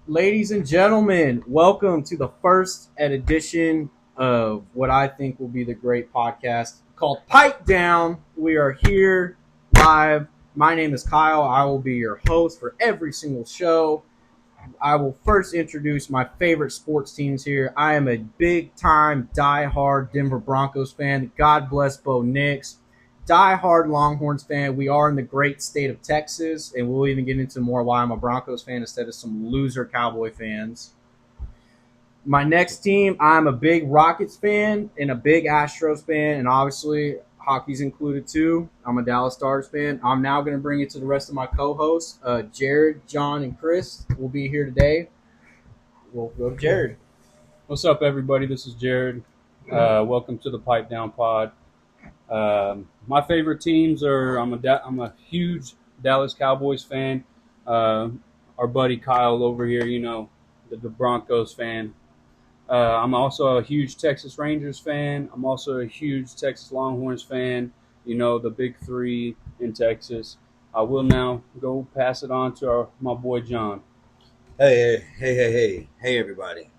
Ladies and gentlemen, welcome to the first edition of what I think will be the great podcast called Pipe Down. We are here live. My name is Kyle. I will be your host for every single show. I will first introduce my favorite sports teams here. I am a big-time, die-hard Denver Broncos fan. God bless Bo Nix. Die-hard Longhorns fan. We are in the great state of Texas, and we'll even get into more why I'm a Broncos fan instead of some loser Cowboy fans. My next team, I'm a big Rockets fan and a big Astros fan, and obviously hockey's included too. I'm a Dallas Stars fan. I'm now going to bring it to the rest of my co-hosts. Jared, John, and Chris will be here today. We'll go to Jared. What's up, everybody? This is Jared. Welcome to the Pipe Down Pod. My favorite teams are I'm a huge Dallas Cowboys fan. Our buddy Kyle over here, the Broncos fan. I'm also a huge Texas Rangers fan. I'm also a huge Texas Longhorns fan. The big three in Texas. I will now go pass it on to my boy John. Hey, everybody.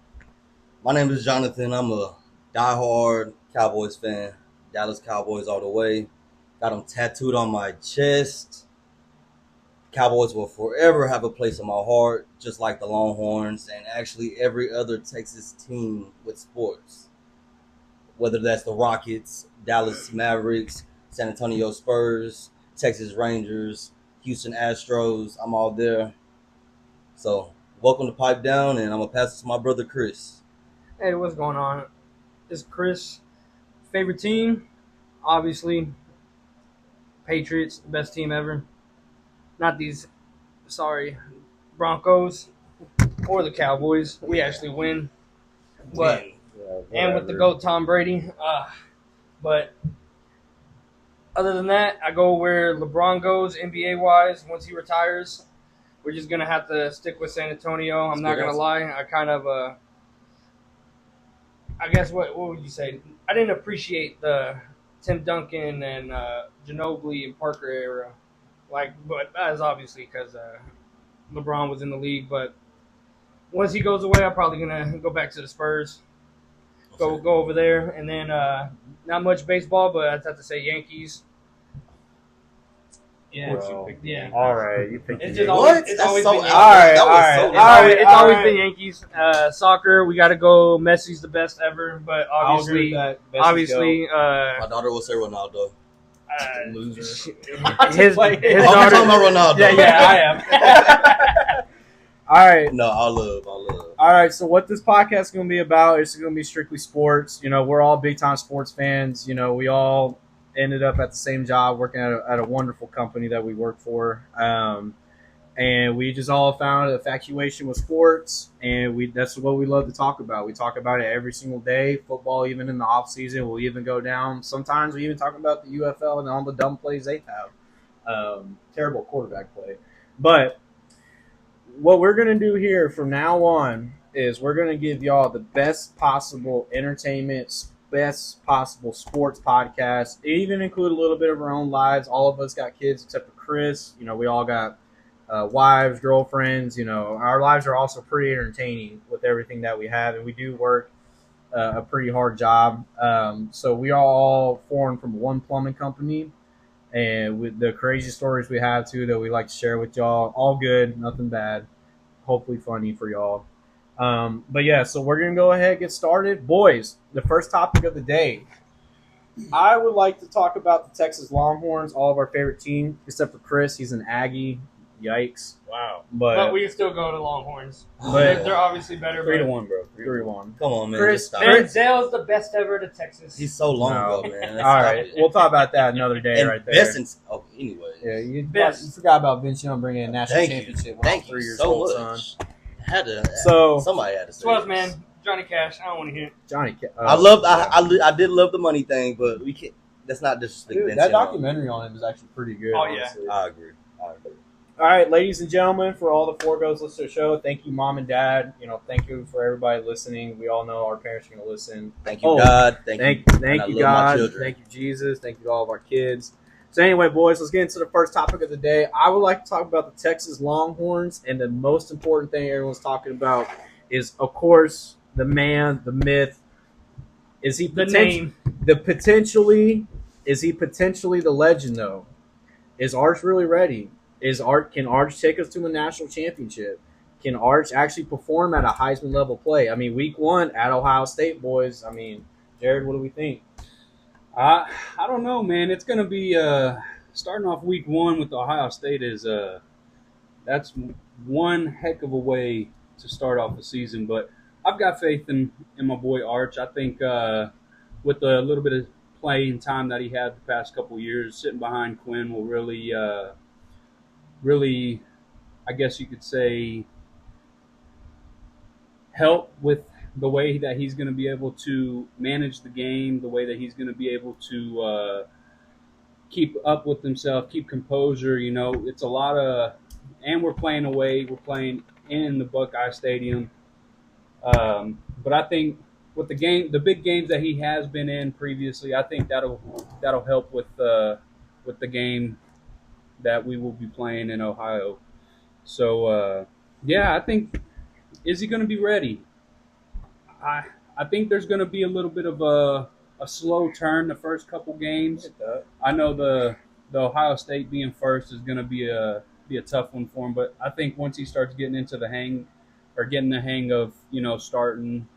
My name is Jonathan. I'm a diehard Cowboys fan. Dallas Cowboys all the way. Got them tattooed on my chest. Cowboys will forever have a place in my heart, just like the Longhorns and actually every other Texas team with sports. Whether that's the Rockets, Dallas Mavericks, San Antonio Spurs, Texas Rangers, Houston Astros, I'm all there. So, welcome to Pipe Down, and I'm going to pass it to my brother Chris. Hey, what's going on? This is Chris. Favorite team? Obviously, Patriots, the best team ever. Not these, Broncos or the Cowboys. We actually win. But and with the GOAT Tom Brady. But other than that, I go where LeBron goes, NBA-wise, once he retires. We're just going to have to stick with San Antonio. I'm not going to lie. I kind of, I guess, what would you say? I didn't appreciate the Tim Duncan and Ginobili and Parker era. But that is obviously because LeBron was in the league. But once he goes away, I'm probably going to go back to the Spurs. Go over there. And then not much baseball, but I'd have to say Yankees. Yeah. Yeah. All right. You picked It's always been Yankees. All right. It's always been Yankees. Soccer, we got to go. Messi's the best ever, but obviously, My daughter will say Ronaldo. loser. his I'm daughter. talking about Ronaldo. Yeah, I am. All right. No, I love. All right, so what this podcast is going to be about is going to be strictly sports. We're all big-time sports fans. We all ended up at the same job working at a wonderful company that we work for. And we just all found infatuation with sports, and that's what we love to talk about. We talk about it every single day. Football, even in the off season, we'll even go down. Sometimes we even talk about the UFL and all the dumb plays they have. Terrible quarterback play. But what we're going to do here from now on is we're going to give y'all the best possible entertainment, best possible sports podcast. It even include a little bit of our own lives. All of us got kids except for Chris. We all got wives, girlfriends. Our lives are also pretty entertaining with everything that we have, and we do work a pretty hard job. So we are all formed from one plumbing company, and with the crazy stories we have too that we like to share with y'all. All good, nothing bad. Hopefully funny for y'all. But yeah, so we're gonna go ahead and get started, boys. The first topic of the day. I would like to talk about the Texas Longhorns, all of our favorite team, except for Chris. He's an Aggie. Yikes! Wow. But we can still go to Longhorns. But- They're obviously better. 3-1, bro. 3-1. Come on, man. Chris, Just stop. Manziel's the best ever to Texas. He's so long No. ago, man. All right, we'll talk about that another day, And right there. best anyway. Yeah, you Best. forgot about Vince Young bringing a national Thank you. championship when I was Thank 3 you years so old, much. son. Somebody had to say Swaz, this. man. Johnny Cash. I don't want to hear it. Johnny. I did love the money thing, but we can't. That's not disrespect. Dude, Vince that Young. documentary on him is actually pretty good. Oh, yeah. honestly. I agree. All right, ladies and gentlemen, for all the foregoes listen to the show, thank you, Mom and Dad. Thank you for everybody listening. We all know our parents are going to listen. Thank you, God. Thank And I you, love my God. children. Thank you, Jesus. Thank you to all of our kids. So anyway, boys, let's get into the first topic of the day. I would like to talk about the Texas Longhorns, and the most important thing everyone's talking about is, of course, the man, the myth. Is he The name. Is he potentially the legend though? Is Arch really ready? Can Arch take us to a national championship? Can Arch actually perform at a Heisman level play? I mean, week 1 at Ohio State, boys. I mean, Jared, what do we think? I don't know, man. It's going to be starting off week 1 with Ohio State is that's one heck of a way to start off the season. But I've got faith in my boy Arch. I think with a little bit of playing time that he had the past couple of years, sitting behind Quinn will really, I guess you could say, help with the way that he's going to be able to manage the game, the way that he's going to be able to keep up with himself, keep composure. You know, it's a lot of, and we're playing away, we're playing in the Buckeye Stadium. But I think with the big games that he has been in previously, I think that'll help with the game that we will be playing in Ohio. So yeah, I think, is he going to be ready? I think there's going to be a little bit of a slow turn the first couple games. I know the Ohio State being first is going to be a tough one for him, but I think once he starts getting into the hang of, you know, starting,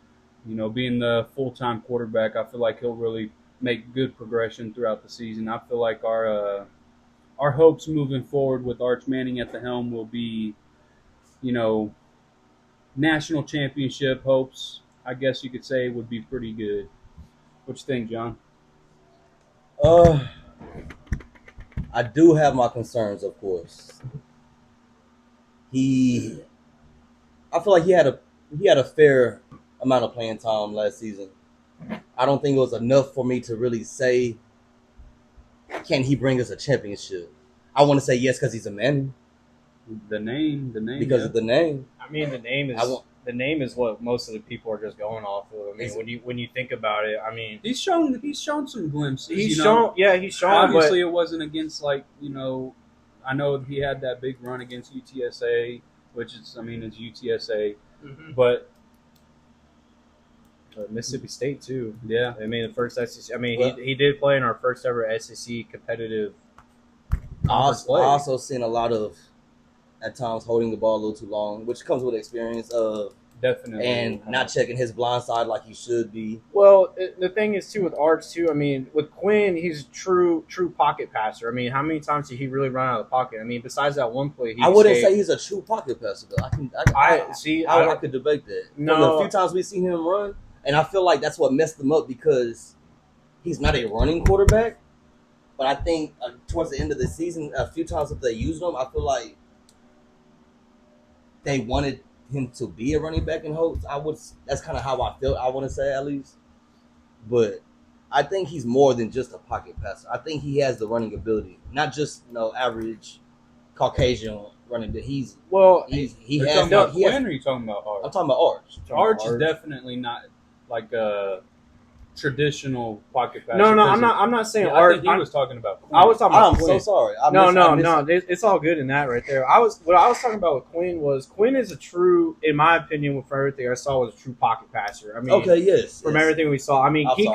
you know, being the full-time quarterback, I feel like he'll really make good progression throughout the season. I feel like our hopes moving forward with Arch Manning at the helm will be, you know, national championship hopes, I guess you could say, would be pretty good. What you think, John? I do have my concerns, of course. I feel like he had a fair amount of playing time last season. I don't think it was enough for me to really say, can he bring us a championship? I want to say yes because he's a man. The name, Because of the name. I mean, the name is what most of the people are just going off of. I mean, when you think about it, I mean, he's shown some glimpses. He's shown. Obviously, but it wasn't against, like, you know, I know he had that big run against UTSA, which is, I mean, it's UTSA, but Mississippi State too. Yeah, I mean, the first SEC. I mean, he did play in our first ever SEC competitive. I also seen a lot of, at times, holding the ball a little too long, which comes with experience of definitely, and not checking his blind side like he should be. Well, the thing is too with Arch too. I mean, with Quinn, he's a true pocket passer. I mean, how many times did he really run out of the pocket? I mean, besides that one play, I wouldn't say he's a true pocket passer though. I could debate that. No, from the few times we've seen him run, and I feel like that's what messed him up because he's not a running quarterback. But I think towards the end of the season, a few times if they used him, I feel like they wanted him to be a running back in hopes. That's kind of how I felt, I want to say, at least. But I think he's more than just a pocket passer. I think he has the running ability, not just, you know, average Caucasian running. He has. Are you talking about Quinn, or are you talking about Arch? I'm talking about Arch. Arch is definitely not like a traditional pocket passer. No, I'm not saying yeah, Arch. I think he was talking about Quinn. I was talking about I'm Quinn. so sorry. No. It's all good in that right there. What I was talking about with Quinn is a true, in my opinion, from everything I saw, was a true pocket passer. I mean, from everything we saw, I mean, he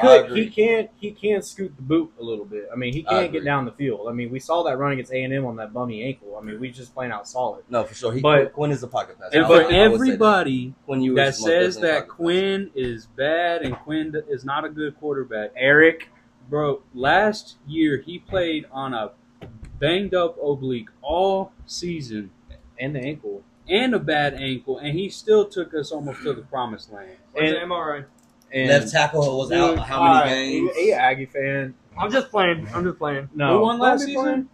can scoot the boot a little bit. I mean, he can't get down the field. I mean, we saw that run against A&M on that bummy ankle. I mean, we just playing out solid. No, for sure. Quinn is a pocket passer. And for everybody that says that Quinn is bad and Quinn is not a good quarterback, Eric, bro, last year he played on a banged up oblique all season and the ankle and a bad ankle, and he still took us almost to the promised land. Where's the MRI? And left tackle was out how many games? He Aggie fan. I'm just playing. No. Who won last season?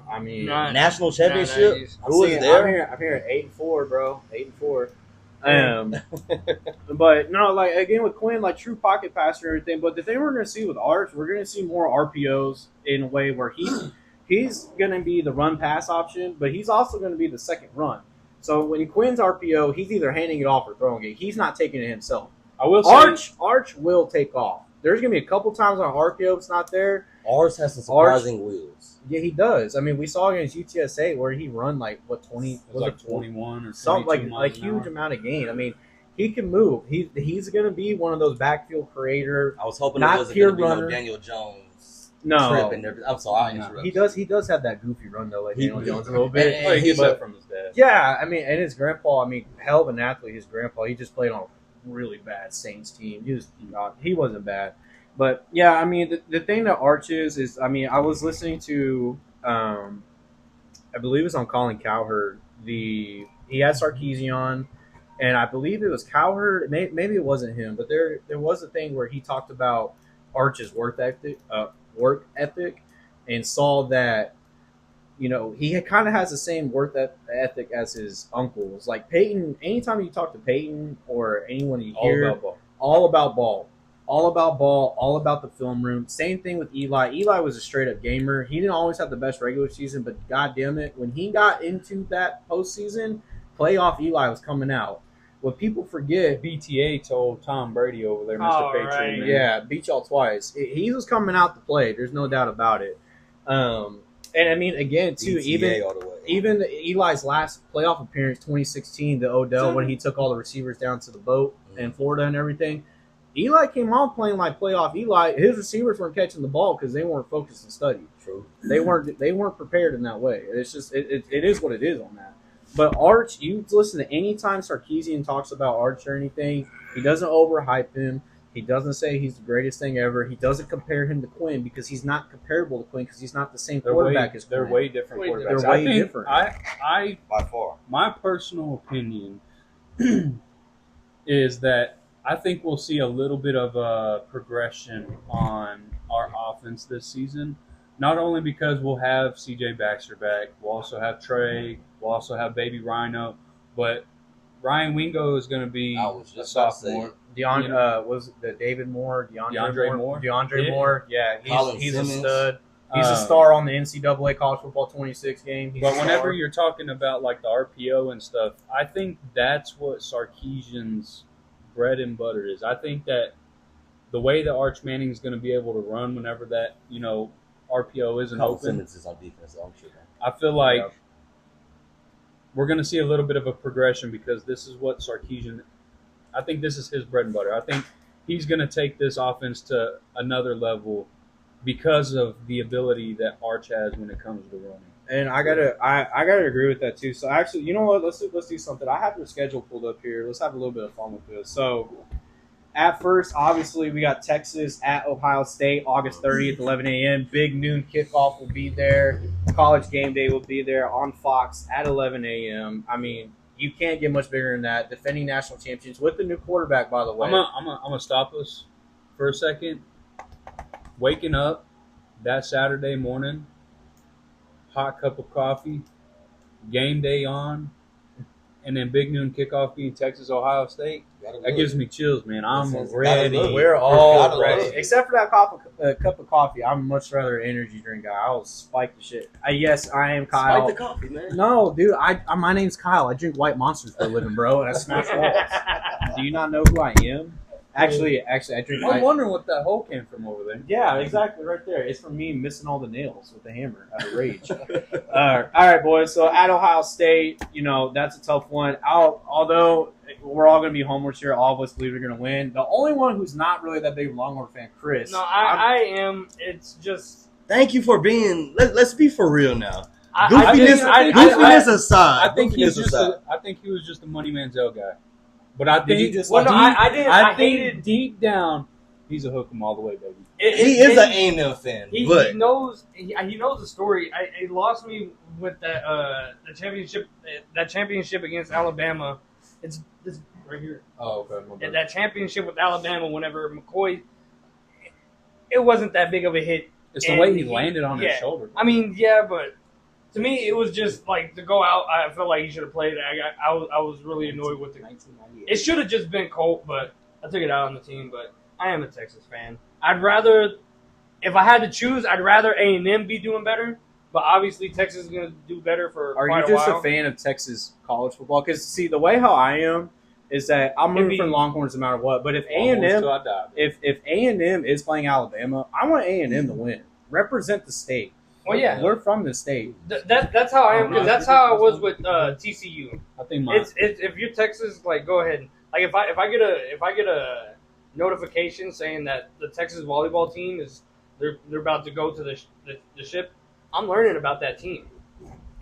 I mean, national championship. Who was there? I'm hearing 8-4, bro. 8-4. But no, like again with Quinn, like true pocket passer and everything. But the thing we're going to see with Arch, we're going to see more RPOs in a way where he's going to be the run pass option, but he's also going to be the second run. So when Quinn's RPO, he's either handing it off or throwing it. He's not taking it himself. I will say Arch will take off. There's going to be a couple times on RPO it's not there, Ours has some surprising wheels. Yeah, he does. I mean, we saw against UTSA where he run like what 20 was like 21 or something something like huge amount of gain. I mean, he can move. He's going to be one of those backfield creator. I was hoping not it wasn't pure going to be runner. no Daniel Jones. No, trip and everything. I'm sorry, I interrupted. He does have that goofy run though, like He- Daniel Jones a little bit. and Oh, he gets But- that from his dad. Yeah, I mean, and his grandpa. I mean, hell of an athlete. His grandpa. He just played on a really bad Saints team. He wasn't bad, but yeah, I mean, the thing that Arch is, I mean, I was listening to, I believe it was on Colin Cowherd. He had Sarkisian on, and I believe it was Cowherd. Maybe it wasn't him, but there was a thing where he talked about Arch's work ethic, and saw that. You know, he kind of has the same work ethic as his uncles. Like Peyton, anytime you talk to Peyton or anyone you hear, all about ball, all about the film room. Same thing with Eli. Eli was a straight up gamer. He didn't always have the best regular season, but god damn it, when he got into that postseason, playoff Eli was coming out. What people forget, BTA told Tom Brady over there, Mr. Patriot. Right. Man. yeah, beat y'all twice. He was coming out to play. There's no doubt about it. And I mean, again, too, BTA all the way. even Eli's last playoff appearance, 2016, the Odell, when he took all the receivers down to the boat in Florida and everything, Eli came on playing like playoff Eli. His receivers weren't catching the ball because they weren't focused and studied. True. They weren't prepared in that way. It's just it is what it is on that. But Arch, you listen to any time Sarkisian talks about Arch or anything, he doesn't overhype him. He doesn't say he's the greatest thing ever. He doesn't compare him to Quinn because he's not comparable to Quinn because he's not the same quarterback as Quinn. They're way different Way quarterbacks. They're way I think different. I By far. my personal opinion is that I think we'll see a little bit of a progression on our offense this season. Not only because we'll have CJ Baxter back, we'll also have Trey, we'll also have Baby Rhino, but Ryan Wingo is going to be I was a just about to say sophomore. Was it the David Moore? DeAndre Moore? DeAndre Yeah. Moore. Yeah, Colin he's a Simmons. stud. He's a star on the NCAA College Football 26 game. He's But a whenever star. you're talking about like the RPO and stuff, I think that's what Sarkisian's bread and butter is. I think that the way that Arch Manning is going to be able to run whenever that RPO isn't Colin open, Simmons is on defense, so I'm sure. I feel like Yeah. we're going to see a little bit of a progression because this is what Sarkisian. I think this is his bread and butter. I think he's going to take this offense to another level because of the ability that Arch has when it comes to running. And I gotta agree with that too. So actually, you know what? Let's do something. I have your schedule pulled up here. Let's have a little bit of fun with this. So, at first, obviously, we got Texas at Ohio State, August 30th, 11 a.m. Big noon kickoff will be there. College game day will be there on Fox at 11 a.m. I mean, you can't get much bigger than that. Defending national champions with the new quarterback, by the way. I'm gonna stop us for a second. Waking up that Saturday morning, hot cup of coffee, game day on, and then big noon kickoff being Texas Ohio State. That gives me chills, man. I'm Listen, gotta ready. look. We're all Gotta ready. look. Except for that cup of coffee. I'm much rather an energy drink guy. I'll spike the shit. Yes, I am Kyle. Spike the coffee, man. No, dude. My name's Kyle. I drink White Monsters for a living, bro, and I smash walls. Do you not know who I am? Actually, I drink. I'm wondering what that hole came from over there. Yeah, exactly, right there. It's from me missing all the nails with the hammer out of rage. All right, boys. So at Ohio State, that's a tough one. Although we're all going to be homers here, all of us believe we're going to win. The only one who's not really that big of a Longhorn fan, Chris. No, I am. It's just. Thank you for being. Let's be for real now. Goofiness aside. I think he was just a Money Manziel guy. But I think I hated deep down he's a hook 'em all the way, baby. He is an A&M fan, He but knows the story. It lost me with that the championship against Alabama. It's right here. Oh, okay. My bad. That championship with Alabama. Whenever McCoy, it wasn't that big of a hit. It's the way he landed on his shoulder. I mean, yeah, but to me, it was just like to go out. I felt like he should have played. I was really annoyed with it. It should have just been Colt, but I took it out on the team. But I am a Texas fan. I'd rather, if I had to choose, I'd rather A&M be doing better. But obviously, Texas is going to do better for Are quite you just a while. a fan of Texas college football? Because see, the way how I am is that I'm rooting for Longhorns no matter what. But if A&M, Till I die, if A&M is playing Alabama, I want A&M to win. represent the state. Well, yeah. We're from the state. That's how I am. 'Cause that's how I was with TCU. I think It's if you're Texas, like go ahead. Like if I get a notification saying that the Texas volleyball team is they're about to go to the ship, I'm learning about that team,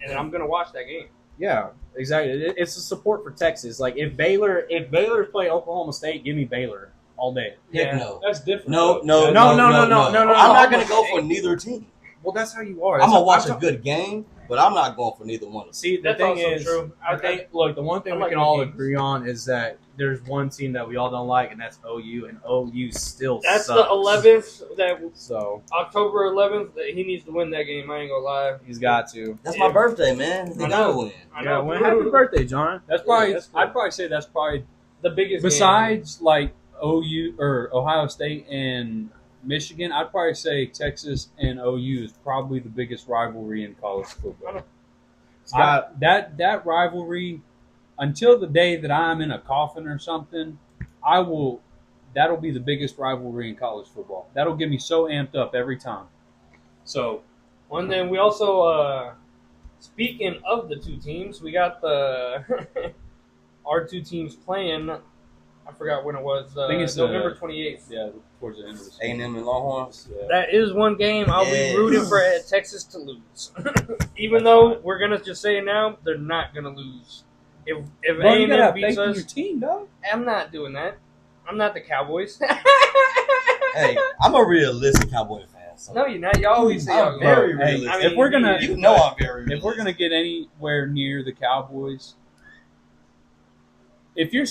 and I'm gonna watch that game. Yeah, exactly. It's a support for Texas. Like if Baylor's play Oklahoma State, give me Baylor all day. Heck Yeah. no. that's different. No. No. I'm not gonna go for neither team. Well, that's how you are. I'm gonna watch a good game, but I'm not going for neither one. See, the That's thing also is, true. I think, look, the one thing I we like can the all games. agree on is that there's one team that we all don't like, and that's OU, and OU still That's sucks. the 11th. That So October 11th. He needs to win that game. I ain't gonna lie. he's got to. That's my birthday, man. They I gotta know. win. I Yeah, know. well, happy birthday, John. That's probably. Yeah, that's cool. I'd probably say that's probably The biggest. besides like OU or Ohio State and Michigan. I'd probably say Texas and OU is probably the biggest rivalry in college football. It's got That rivalry until the day that I'm in a coffin or something. That'll be the biggest rivalry in college football. That'll get me so amped up every time. So One thing we also, speaking of the two teams, we got the our two teams playing. I forgot when it was. I think it's November 28th. yeah, towards the end of the season. A&M and Longhorns. Yeah. That is one game I'll Yes. be rooting for Texas to lose. Even though we're gonna just say it now, they're not gonna lose. If Bro, you gotta A&M have beats faith in your us, team, dog. I'm not doing that. I'm not the Cowboys. Hey, I'm a realistic Cowboy fan. So. No, you're not. You always say I'm y'all very go. realistic. I mean, if we're gonna, You know I'm very realistic. if we're gonna get anywhere near the Cowboys, if you're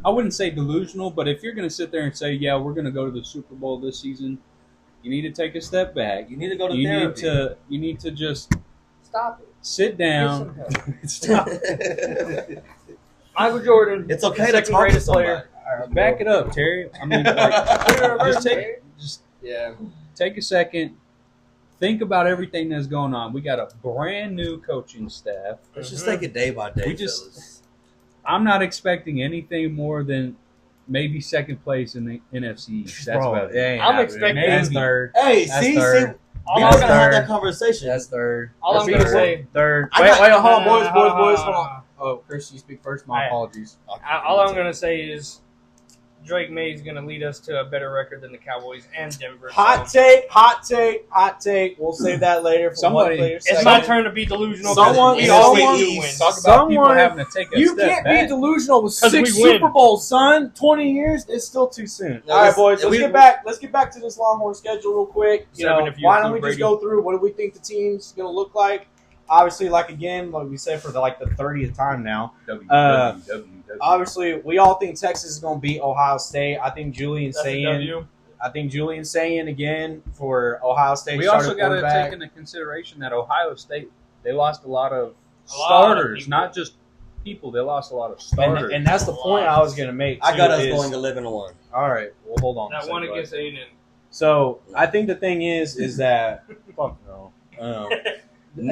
I wouldn't say delusional, but if you're gonna sit there and say, yeah, we're gonna go to the Super Bowl this season, you need to take a step back. You need to go to You therapy. need to just Stop it. sit down. Get some help. Stop. Michael Jordan. It's okay to second talk to greatest somebody. player. Back it up, Terry. I mean, like, just Yeah. take a second. Think about everything that's going on. We got a brand new coaching staff. Let's just take it day by day, We just- fellas. I'm not expecting anything more than maybe second place in the NFC East. That's bro, about it it. ain't I'm happening. expecting- That's third. Hey, That's see, third. All we I'm were gonna have third. that conversation. That's third. All I'm That's gonna say. third. I Wait, got- hold on, boys. Hold on. Oh, Chris, you speak first. My Alright. apologies. All I'm gonna say is Drake May is gonna lead us to a better record than the Cowboys and Denver. Hot so take, hot take, hot take. We'll save that later for Somebody- one player it's segment. my turn to be delusional. 'cause Someone- we someone- always do win. Talk about people Someone- having to take a You step can't back. be delusional with 'Cause 6 we win. Super Bowls, son. 20 years, it's still too soon. No, All right, listen, boys, let's we- get back. Let's get back to this Longhorn schedule real quick. You Seven know, if you why don't we include just Brady. go through what do we think the team's going to look like? Obviously, like we said for like the 30th time now. WWW. Obviously, we all think Texas is going to beat Ohio State. I think Julian's That's a saying. W. I think Julian's saying again for Ohio State. We also starting got to quarterback. take into consideration that Ohio State, they lost a lot of A lot of starters, people. not just people. They lost a lot of starters. And that's the point I was going to make. I got too, us is- going 11-1. All right, well, hold on. a That second, one bud. against A&M. So I think the thing is that fuck no.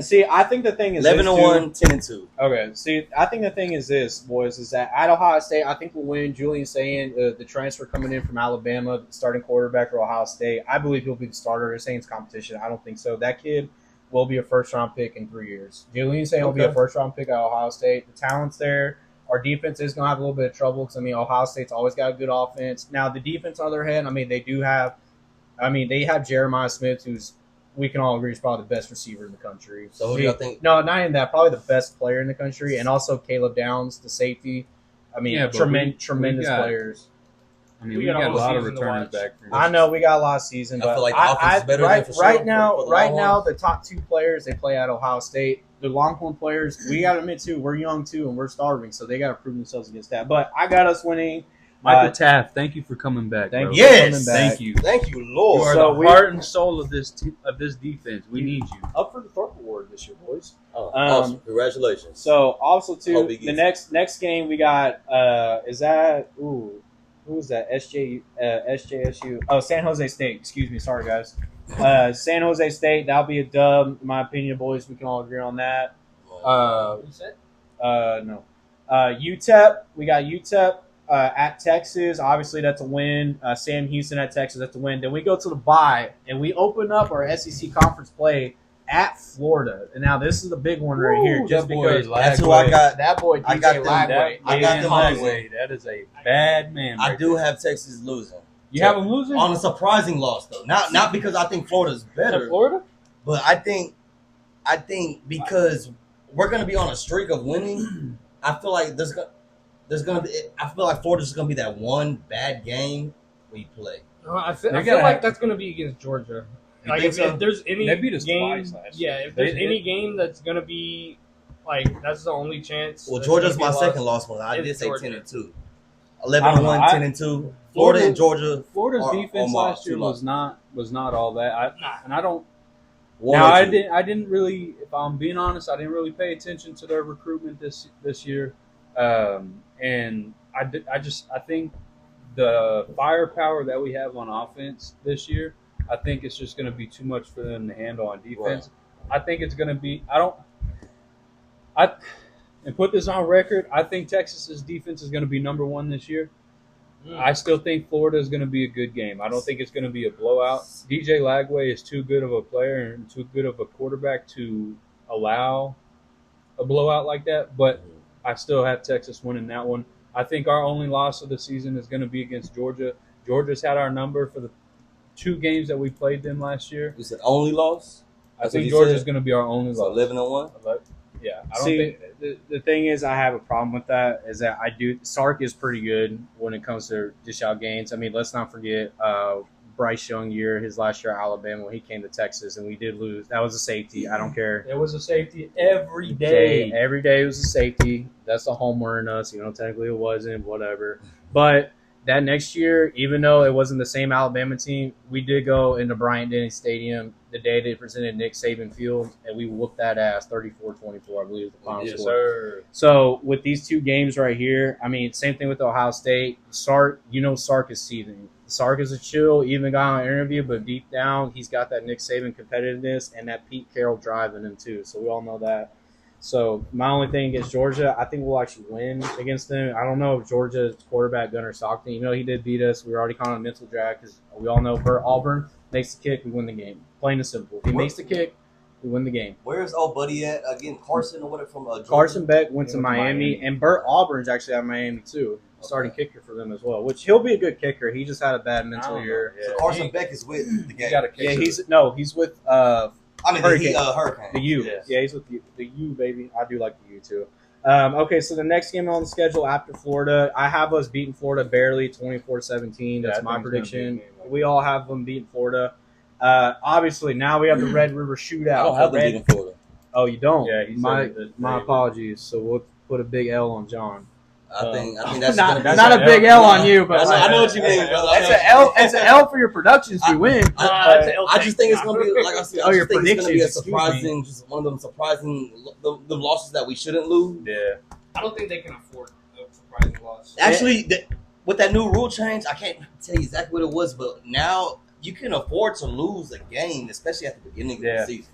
See, I think the thing is this, 11-1, 10-2. dude. Okay, see, I think the thing is this, boys, is that at Ohio State, I think we'll win. Julian saying the transfer coming in from Alabama, the starting quarterback for Ohio State. I believe he'll be the starter. They're saying it's competition. I don't think so. That kid will be a first-round pick in 3 years. Julian saying he'll be a Okay. first-round pick at Ohio State. The talent's there. Our defense is going to have a little bit of trouble because, Ohio State's always got a good offense. Now, the defense, on the other hand, they have Jeremiah Smith, who's, we can all agree, is probably the best receiver in the country. So who do y'all think? No, not even that. Probably the best player in the country. And also Caleb Downs, the safety. Yeah, but tremendous we got- players. I mean, We we got a got a whole lot of season to returners watch. back. I know we got a lot of season, I but feel like the offense is better than for sure right for now, the right now, Longhorns. the top two players they play at Ohio State, the Longhorn players. We got to admit too, we're young too, and we're starving, so they got to prove themselves against that. But I got us winning. Michael Taft, thank you for coming back. Thank bro. you. Yes. for coming back. Thank you. Thank you, You Lord. are So the we- heart and soul of this defense. We need you. Up for the Thorpe Award this year, boys. Awesome. Congratulations. So also too, Hope he the gets next game we got is that who is that? SJSU. Oh, San Jose State. Excuse me. Sorry, guys. San Jose State. That'll be a dub, in my opinion, boys. We can all agree on that. You said? No. UTEP. We got UTEP at Texas. Obviously, that's a win. Sam Houston at Texas, that's a win. Then we go to the bye, and we open up our SEC conference play at Florida. And now this is the big one right here, just because That's who I got. that boy I DJ got them. Lagway. I got them losing. Lagway. That is a bad man. I do have Texas losing. You have them losing on a surprising loss though. Not because I think Florida's better, Florida, but I think because we're gonna be on a streak of winning. I feel like there's gonna be. I feel like Florida's gonna be that one bad game we play. No, I feel like that's going to be against Georgia. Like if there's any they beat us game, twice last yeah, year. if there's any game that's going to be like that's the only chance. Well, Georgia's my second loss one. I did say Georgia. 10-2, 11-1, 10-2. Florida and Georgia. Florida's are defense last year was not all that. I don't. One Now or I two. didn't really. If I'm being honest, I didn't really pay attention to their recruitment this year, and I think the firepower that we have on offense this year, I think it's just going to be too much for them to handle on defense. Right. I think it's going to be. And put this on record. I think Texas's defense is going to be number one this year. I still think Florida is going to be a good game. I don't think it's going to be a blowout. DJ Lagway is too good of a player and too good of a quarterback to allow a blowout like that, but I still have Texas winning that one. I think our only loss of the season is going to be against Georgia. Georgia's had our number for the 2 games that we played them last year. You said only loss? I think Georgia's going to be our only loss. 11-1? Yeah. The thing is, I have a problem with that. Is that Sark is pretty good when it comes to dish out games. I mean, let's not forget Bryce Young his last year at Alabama when he came to Texas and we did lose. That was a safety. I don't care. It was a safety every day. Every day it was a safety. That's the homer in us. Technically it wasn't. Whatever. But that next year, even though it wasn't the same Alabama team, we did go into Bryant-Denny Stadium the day they presented Nick Saban Field, and we whooped that ass 34-24, I believe is the final score. Sir. So with these 2 games right here, I mean, same thing with Ohio State. Sark is seething. Sark is a chill, even guy on interview, but deep down, he's got that Nick Saban competitiveness and that Pete Carroll drive in him too. So we all know that. So my only thing against Georgia, I think we'll actually win against them. I don't know if Georgia's quarterback Gunnar Stockton, he did beat us. We were already calling a mental drag because we all know Auburn makes the kick, we win the game. Plain and simple. If he makes the kick, we win the game. Where's old buddy at again? Carson or whatever from Georgia? Carson Beck went to Miami, and Burt Auburn's actually at Miami too. Starting kicker for them as well, which he'll be a good kicker. He just had a bad mental year. So Carson Beck is with the game. He's with Hurricane. The U. Yes. Yeah, he's with the U, baby. I do like the U too. Okay, so the next game on the schedule after Florida, I have us beating Florida barely 24-17. That's my prediction. We all have them beating Florida. Obviously, now we have the Red River Shootout. I don't have them beating Florida. Oh, you don't? Yeah, my apologies. So we'll put a big L on John. I think that's not gonna be a big L on you, but I know what you mean, brother. It's an L. It's an L for your productions to win. I just think it's gonna be like I said. Your think it's gonna be a predictions, surprising, just one of them surprising the losses that we shouldn't lose. Yeah. I don't think they can afford a surprising loss. Actually, with that new rule change, I can't tell you exactly what it was, but now you can afford to lose a game, especially at the beginning of the season.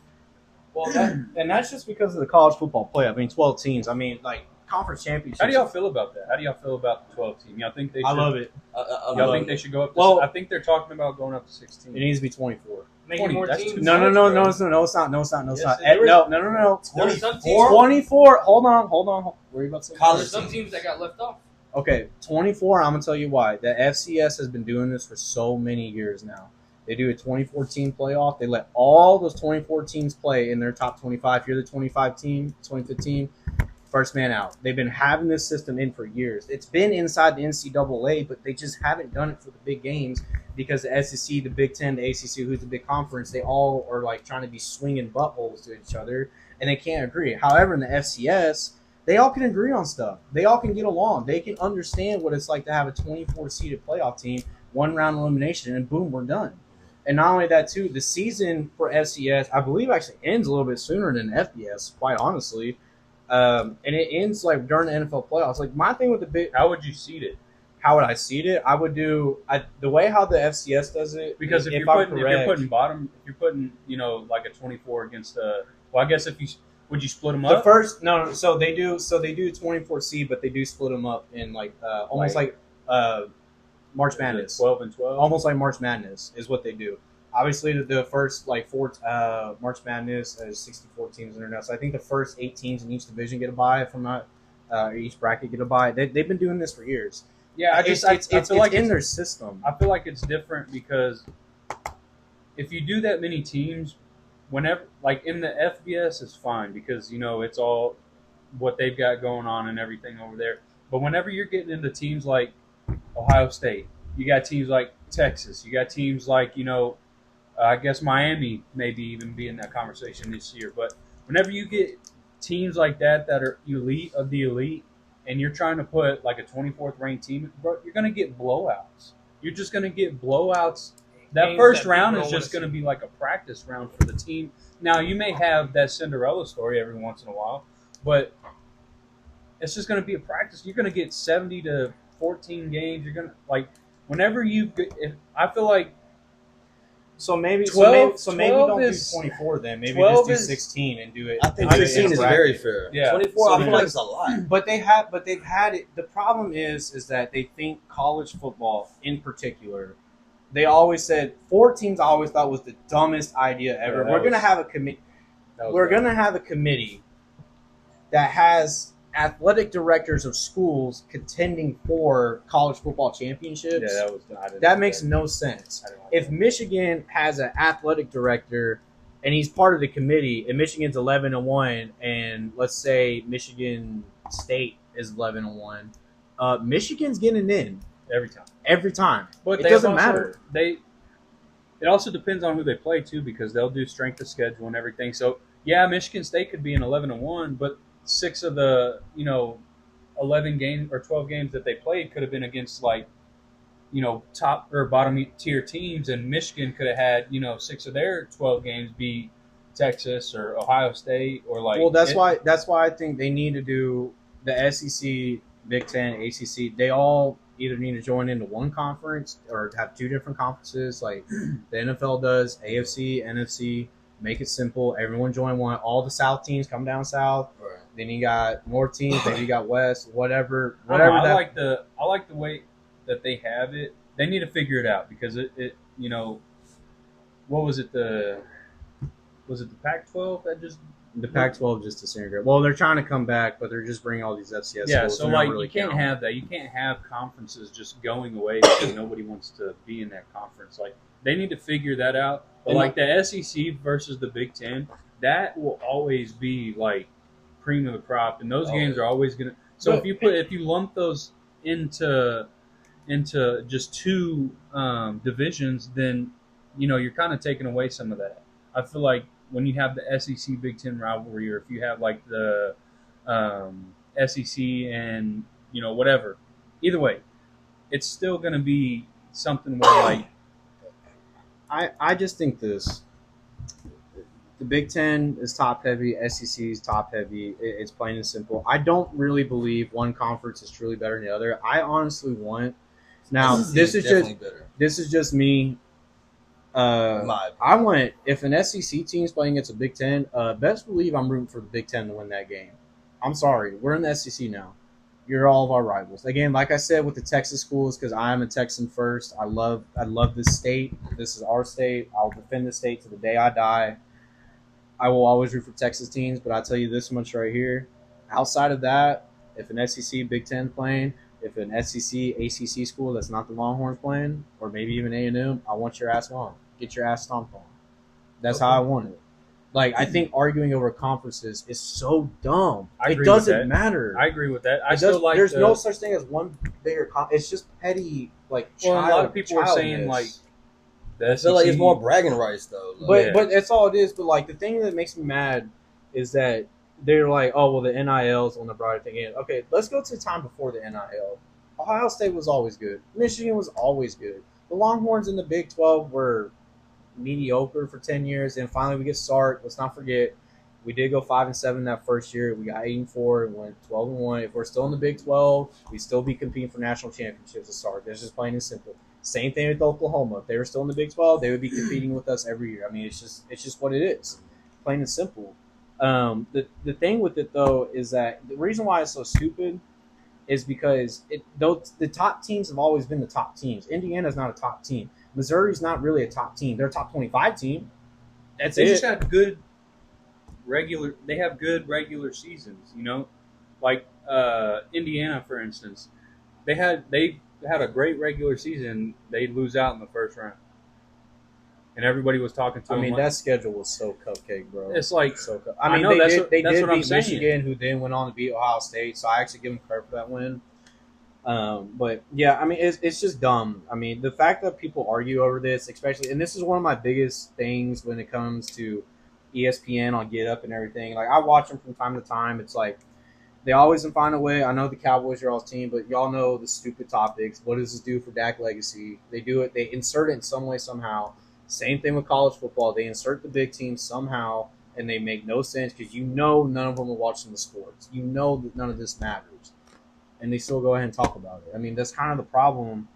Well, that's just because of the college football play. I mean, 12 teams. I mean, like conference championships. How do y'all feel about that? How do y'all feel about the 12 team? Y'all think they should? I love it. Y'all think they should go up to I think they're talking about going up to 16. It needs to be 24. Making more teams. No, it's not. No, it's not. No. 24? 24. Hold on. What are you about to say? There's some teams that got left off. Okay, 24. I'm gonna tell you why. The FCS has been doing this for so many years now. They do a 24-team playoff. They let all those 24 teams play in their top 25. If you're the 25 team, 25 first man out. They've been having this system in for years. It's been inside the NCAA, but they just haven't done it for the big games because the SEC, the Big Ten, the ACC, who's the big conference, they all are like trying to be swinging buttholes to each other, and they can't agree. However, in the FCS, they all can agree on stuff. They all can get along. They can understand what it's like to have a 24-seeded playoff team, one-round elimination, and boom, we're done. And not only that, too, the season for FCS, I believe, actually ends a little bit sooner than FBS, quite honestly. And it ends like during the NFL playoffs. Like my thing with the big, how would you seed it? How would I seed it? I would do the way how the FCS does it. Because if you're putting bottom, if you're putting like a 24 against I guess would you split them up? So they do 24 seed, but they do split them up in like almost like March Madness. 12 and 12. Almost like March Madness is what they do. Obviously, the first like four March Madness is 64 teams in there. So I think the first 8 teams in each division get a bye. If I'm not, each bracket get a bye. They've been doing this for years. Yeah, It's feel like in their system. I feel like it's different because if you do that many teams, whenever like in the FBS is fine because it's all what they've got going on and everything over there. But whenever you're getting into teams like Ohio State, you got teams like Texas, you got teams like I guess Miami maybe even be in that conversation this year. But whenever you get teams like that are elite of the elite, and you're trying to put like a 24th ranked team, bro, you're going to get blowouts. You're just going to get blowouts. That Games first that round people is don't just wanna going to be like a practice round for the team. Now, you may have that Cinderella story every once in a while, but it's just going to be a practice. You're going to get 70 to 14 games. You're going to, like, whenever I feel like So maybe 12 maybe don't is- do 24 then. Maybe 12 just do is- 16 and do it. I think do it in 16 is bracket. very fair. Yeah. 24, So I feel like because- it's a lot. But they've had it. The problem is that they think college football in particular. They always said 4 teams. I always thought was the dumbest idea ever. Yeah, We're gonna have a committee. that was We're bad. gonna have a committee that has athletic directors of schools contending for college football championships. Yeah, that was. I didn't That like makes no sense. I didn't like If that. Michigan has an athletic director and he's part of the committee, and Michigan's 11-1, and let's say Michigan State is 11-1, Michigan's getting in every time. every time. But It they doesn't also- matter. It also depends on who they play too, because they'll do strength of schedule and everything. So yeah, Michigan State could be an 11-1, but 6 of the 11 games or 12 games that they played could have been against top or bottom tier teams, and Michigan could have had 6 of their 12 games be Texas or Ohio State or Well, that's why I think they need to do the SEC, Big Ten, ACC. They all either need to join into one conference or have 2 different conferences, like the NFL does. AFC, NFC. Make it simple. Everyone join one. All the South teams come down South. Right. Then you got North teams. Then you got West. Whatever. I don't know, Whatever. I like the way that they have it. They need to figure it out because it what was it the Pac-12 that just The Pac-12 just disintegrated. Well, they're trying to come back, but they're just bringing all these FCS yeah, schools. so They're not like really you can't counting. have that. You can't have conferences just going away because nobody wants to be in that conference. Like they need to figure that out. But And like the SEC versus the Big Ten, that will always be like cream of the crop, and those Oh, games yeah. are always gonna. So But- if you lump those into just 2 divisions, then you're kind of taking away some of that. I feel like when you have the SEC Big Ten rivalry, or if you have like the SEC and whatever, either way, it's still going to be something where like I just think this. The Big Ten is top heavy. SEC is top heavy. It's plain and simple. I don't really believe one conference is truly better than the other. I honestly want. Now SEC this is definitely just better. me. In my I want, if an SEC team's playing against a Big Ten, best believe I'm rooting for the Big Ten to win that game. I'm sorry, we're in the SEC now. You're all of our rivals. Again, like I said with the Texas schools, because I am a Texan first. I love this state. This is our state. I'll defend the state to the day I die. I will always root for Texas teams, but I'll tell you this much right here. Outside of that, if an SEC Big Ten playing, if an SEC ACC school that's not the Longhorns playing, or maybe even A&M, I want your ass on. Get your ass stomped on. That's how I want it. Like, I think arguing over conferences is so dumb. I It agree with doesn't that. matter. I agree with that. I It still does- like there's the, no such thing as one bigger it's just petty, like, Well, a lot of people are saying like childness. the I feel like it's SEC more bragging rights though. Like, But that's all it is. But like the thing that makes me mad is that they're like, oh well, the NIL's on the broader thing in. Okay, let's go to the time before the NIL. Ohio State was always good. Michigan was always good. The Longhorns in the Big 12 were mediocre for 10 years, and finally we get Sark. Let's not forget, we did go 5-7 that first year. We got 8-4 and went 12-1. If we're still in the Big 12, we'd still be competing for national championships at Sark. That's just plain and simple. Same thing with Oklahoma. If they were still in the Big 12, they would be competing with us every year. I mean, it's just what it is, plain and simple. The thing with it though is that the reason why it's so stupid is because the top teams have always been the top teams. Indiana's not a top team. Missouri's not really a top team. They're a top 25 team. That's They it. just have good regular seasons, like Indiana, for instance. They had a great regular season. They lose out in the first round, and everybody was talking to I them. mean, like, that schedule was so cupcake, bro. it's like So I I mean, know, they that's did, what- they that's did what I'm beat saying. Michigan, who then went on to beat Ohio State. So I actually give them credit for that win. But yeah, I mean, it's just dumb. I mean, the fact that people argue over this, especially, and this is one of my biggest things when it comes to ESPN on Get Up and everything. Like, I watch them from time to time. It's like they always find a way. I know the Cowboys are y'all's team, but y'all know the stupid topics. What does this do for Dak legacy? They do it. They insert it in some way somehow. Same thing with college football. They insert the big teams somehow, and they make no sense because none of them are watching the sports. You know that none of this matters, and they still go ahead and talk about it. I mean, that's kind of the problem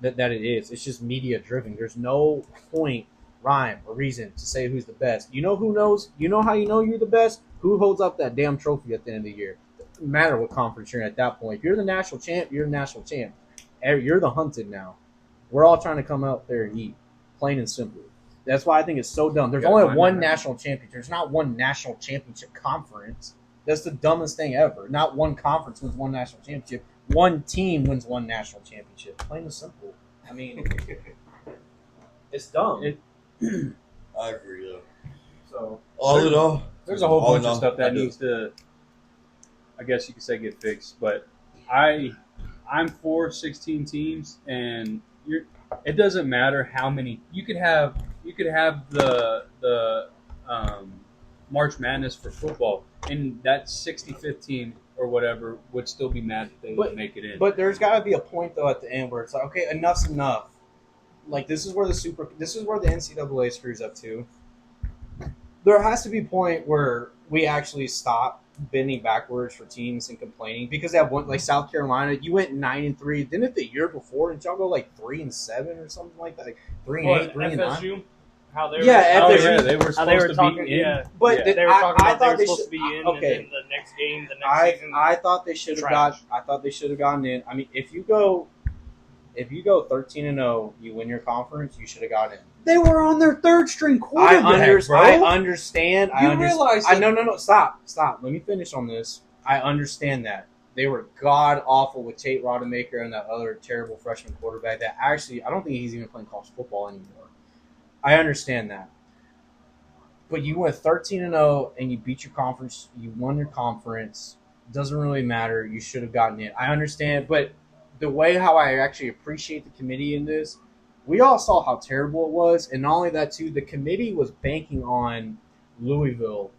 that it is. It's just media driven. There's no point, rhyme, or reason to say who's the best. You know who knows? You know how you know you're the best? Who holds up that damn trophy at the end of the year? Doesn't matter what conference you're in at that point. If you're the national champ, you're the national champ. You're the hunted now. We're all trying to come out there and eat. Plain and simple. That's why I think it's so dumb. There's Gotta only find one that. national championship. There's not one national championship conference. That's the dumbest thing ever. Not one conference wins one national championship. One team wins one national championship. Plain and simple. I mean, it's dumb. I agree though. So All in all, There's a whole all bunch in all, of stuff I that do. needs to, I guess you could say, get fixed. But I'm for 16 teams, and it doesn't matter how many you could have. You could have the March Madness for football, and that 65th team or whatever would still be mad if they would make it in. But there's got to be a point though at the end where it's like, okay, enough's enough. Like this is where the NCAA screws up too. There has to be a point where we actually stop bending backwards for teams and complaining because at one like South Carolina, you went 9-3. Didn't it the year before? Didn't y'all go like 3-7 or something like that? Like 3-8, 3-9. FSU, how they Yeah, were, FSU. yeah, they were how supposed they were to talking. be in. Yeah, But Yeah. the- they were talking I about thought they they were supposed should- to be in, okay. and then the next game, the next season. I thought they should have Trash. I thought they should have gotten in. I mean, if you go 13-0, you win your conference, you should have gotten in. They were on their third string I quarterback, bro. understand. You realize that- No. Stop. Let me finish on this. I understand that they were god awful with Tate Rodemaker and that other terrible freshman quarterback. That actually, I don't think he's even playing college football anymore. I understand that, but you went 13-0 and you beat your conference. You won your conference. Doesn't really matter. You should have gotten in. I understand, but the way how I actually appreciate the committee in this. We all saw how terrible it was, and not only that, too, the committee was banking on Louisville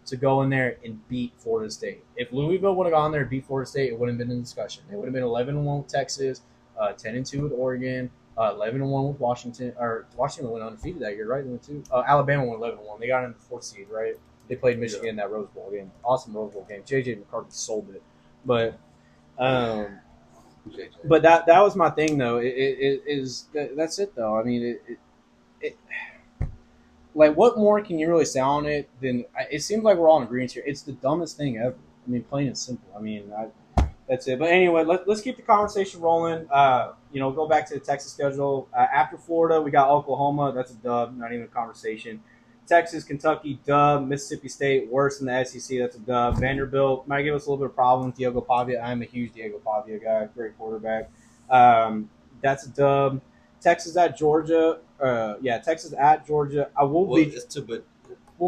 to go in there and beat Florida State. If Louisville would have gone there and beat Florida State, it wouldn't have been in discussion. It would have been 11-1 with Texas, 10-2 with Oregon, 11-1 with Washington. Or Washington went undefeated that year, right? They went to Alabama went 11-1. They got in the fourth seed, right? They played Michigan in that Rose Bowl game. Awesome Rose Bowl game. J.J. McCarthy sold it, but. But that was my thing though. That's it though. I mean, it like what more can you really say on it than it seems like we're all in agreement here. It's the dumbest thing ever. I mean, plain and simple. I mean, that's it. But anyway, let's keep the conversation rolling. Go back to the Texas schedule. After Florida, we got Oklahoma. That's a dub. Not even a conversation. Texas, Kentucky, dub. Mississippi State, worse than the SEC. That's a dub. Vanderbilt might give us a little bit of problem. Diego Pavia. I'm a huge Diego Pavia guy. Great quarterback. That's a dub. Texas at Georgia. Texas at Georgia. We'll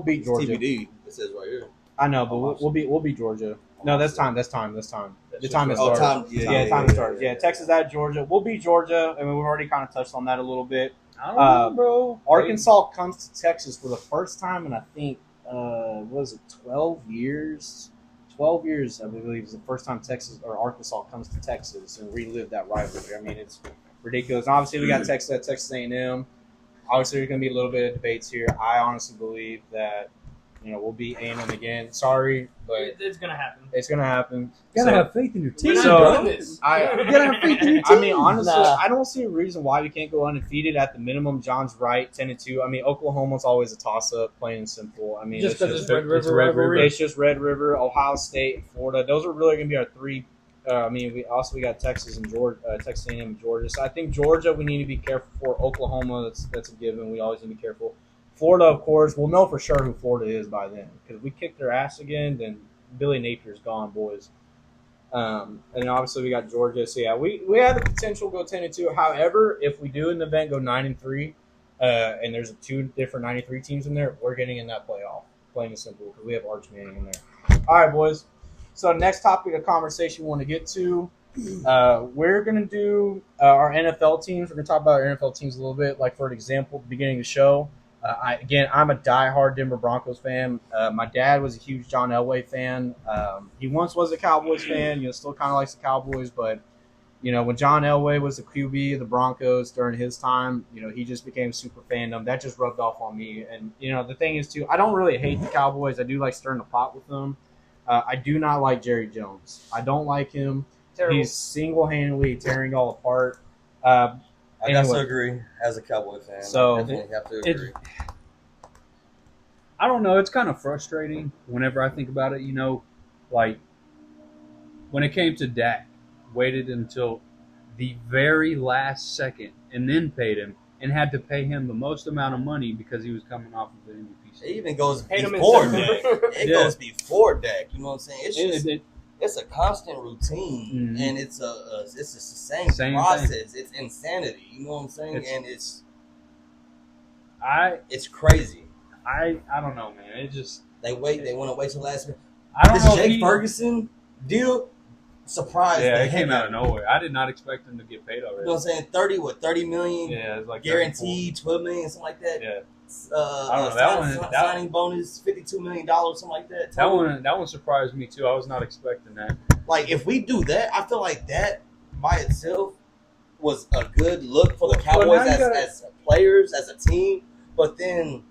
beat Georgia. TBD. It says right here. I know, but we'll beat Georgia. No, that's time. The time it starts. Time Time it starts. Yeah, Texas at Georgia. We'll beat Georgia. I mean, we've already kind of touched on that a little bit. I don't know, bro. Arkansas comes to Texas for the first time in I think 12 years. 12 years, I believe, is the first time Texas or Arkansas comes to Texas and relive that rivalry. I mean, it's ridiculous. And obviously, we got Texas at Texas A&M. Obviously, there's going to be a little bit of debates here. I honestly believe that we'll beat A&M again. Sorry, but It's gonna happen. it's going to happen. You gotta have faith in your team, We're not So, doing this. you gotta have faith in your team. I mean, honestly, Nah. I don't see a reason why we can't go undefeated at the minimum. John's right, 10-2. I mean, Oklahoma's always a toss-up, plain and simple. I mean, Just because it's Red it's River Red rivalry. River. it's just Red River, Ohio State, and Florida. Those are really going to be our three We got Texas and Georgia, Texas A&M and Georgia. So I think Georgia we need to be careful for. Oklahoma, that's a given. We always need to be careful. Florida, of course, we'll know for sure who Florida is by then because if we kick their ass again, then Billy Napier's gone, boys. And obviously we got Georgia. So yeah, we have the potential to go 10-2. However, if we do in the event go 9-3, and there's two different 93 teams in there, we're getting in that playoff. Plain and simple because we have Arch Manning in there. All right, boys. So next topic of conversation we want to get to, we're going to do our NFL teams. We're going to talk about our NFL teams a little bit. Like, for an example, at the beginning of the show, I'm a diehard Denver Broncos fan. My dad was a huge John Elway fan. He once was a Cowboys fan. Still kind of likes the Cowboys. But, when John Elway was the QB of the Broncos during his time, he just became super fandom. That just rubbed off on me. And, the thing is, too, I don't really hate the Cowboys. I do like stirring the pot with them. I do not like Jerry Jones. I don't like him. Terrible. He's single-handedly tearing it all apart. I got to agree as a Cowboy fan. So, I definitely have to agree. I don't know. It's kind of frustrating whenever I think about it. Like when it came to Dak, waited until the very last second and then paid him and had to pay him the most amount of money because he was coming off of the MVP. It even goes Paid him before in Dak. It goes before Dak. You know what I'm saying? It's just it's a constant routine, and it's the same process. Thing. It's insanity. You know what I'm saying? It's crazy. I don't know, man. It just they want to wait till last minute. I don't know. Jake Ferguson deal surprised. Yeah, it came out of nowhere. I did not expect him to get paid already. You know what I'm saying? 30 million? Yeah, it's like guaranteed, 12 million, something like that. Yeah. I don't know. Signing bonus, $52 million, something like that. That one surprised me too. I was not expecting that. Like, if we do that, I feel like that by itself was a good look for the Cowboys as players, as a team. But then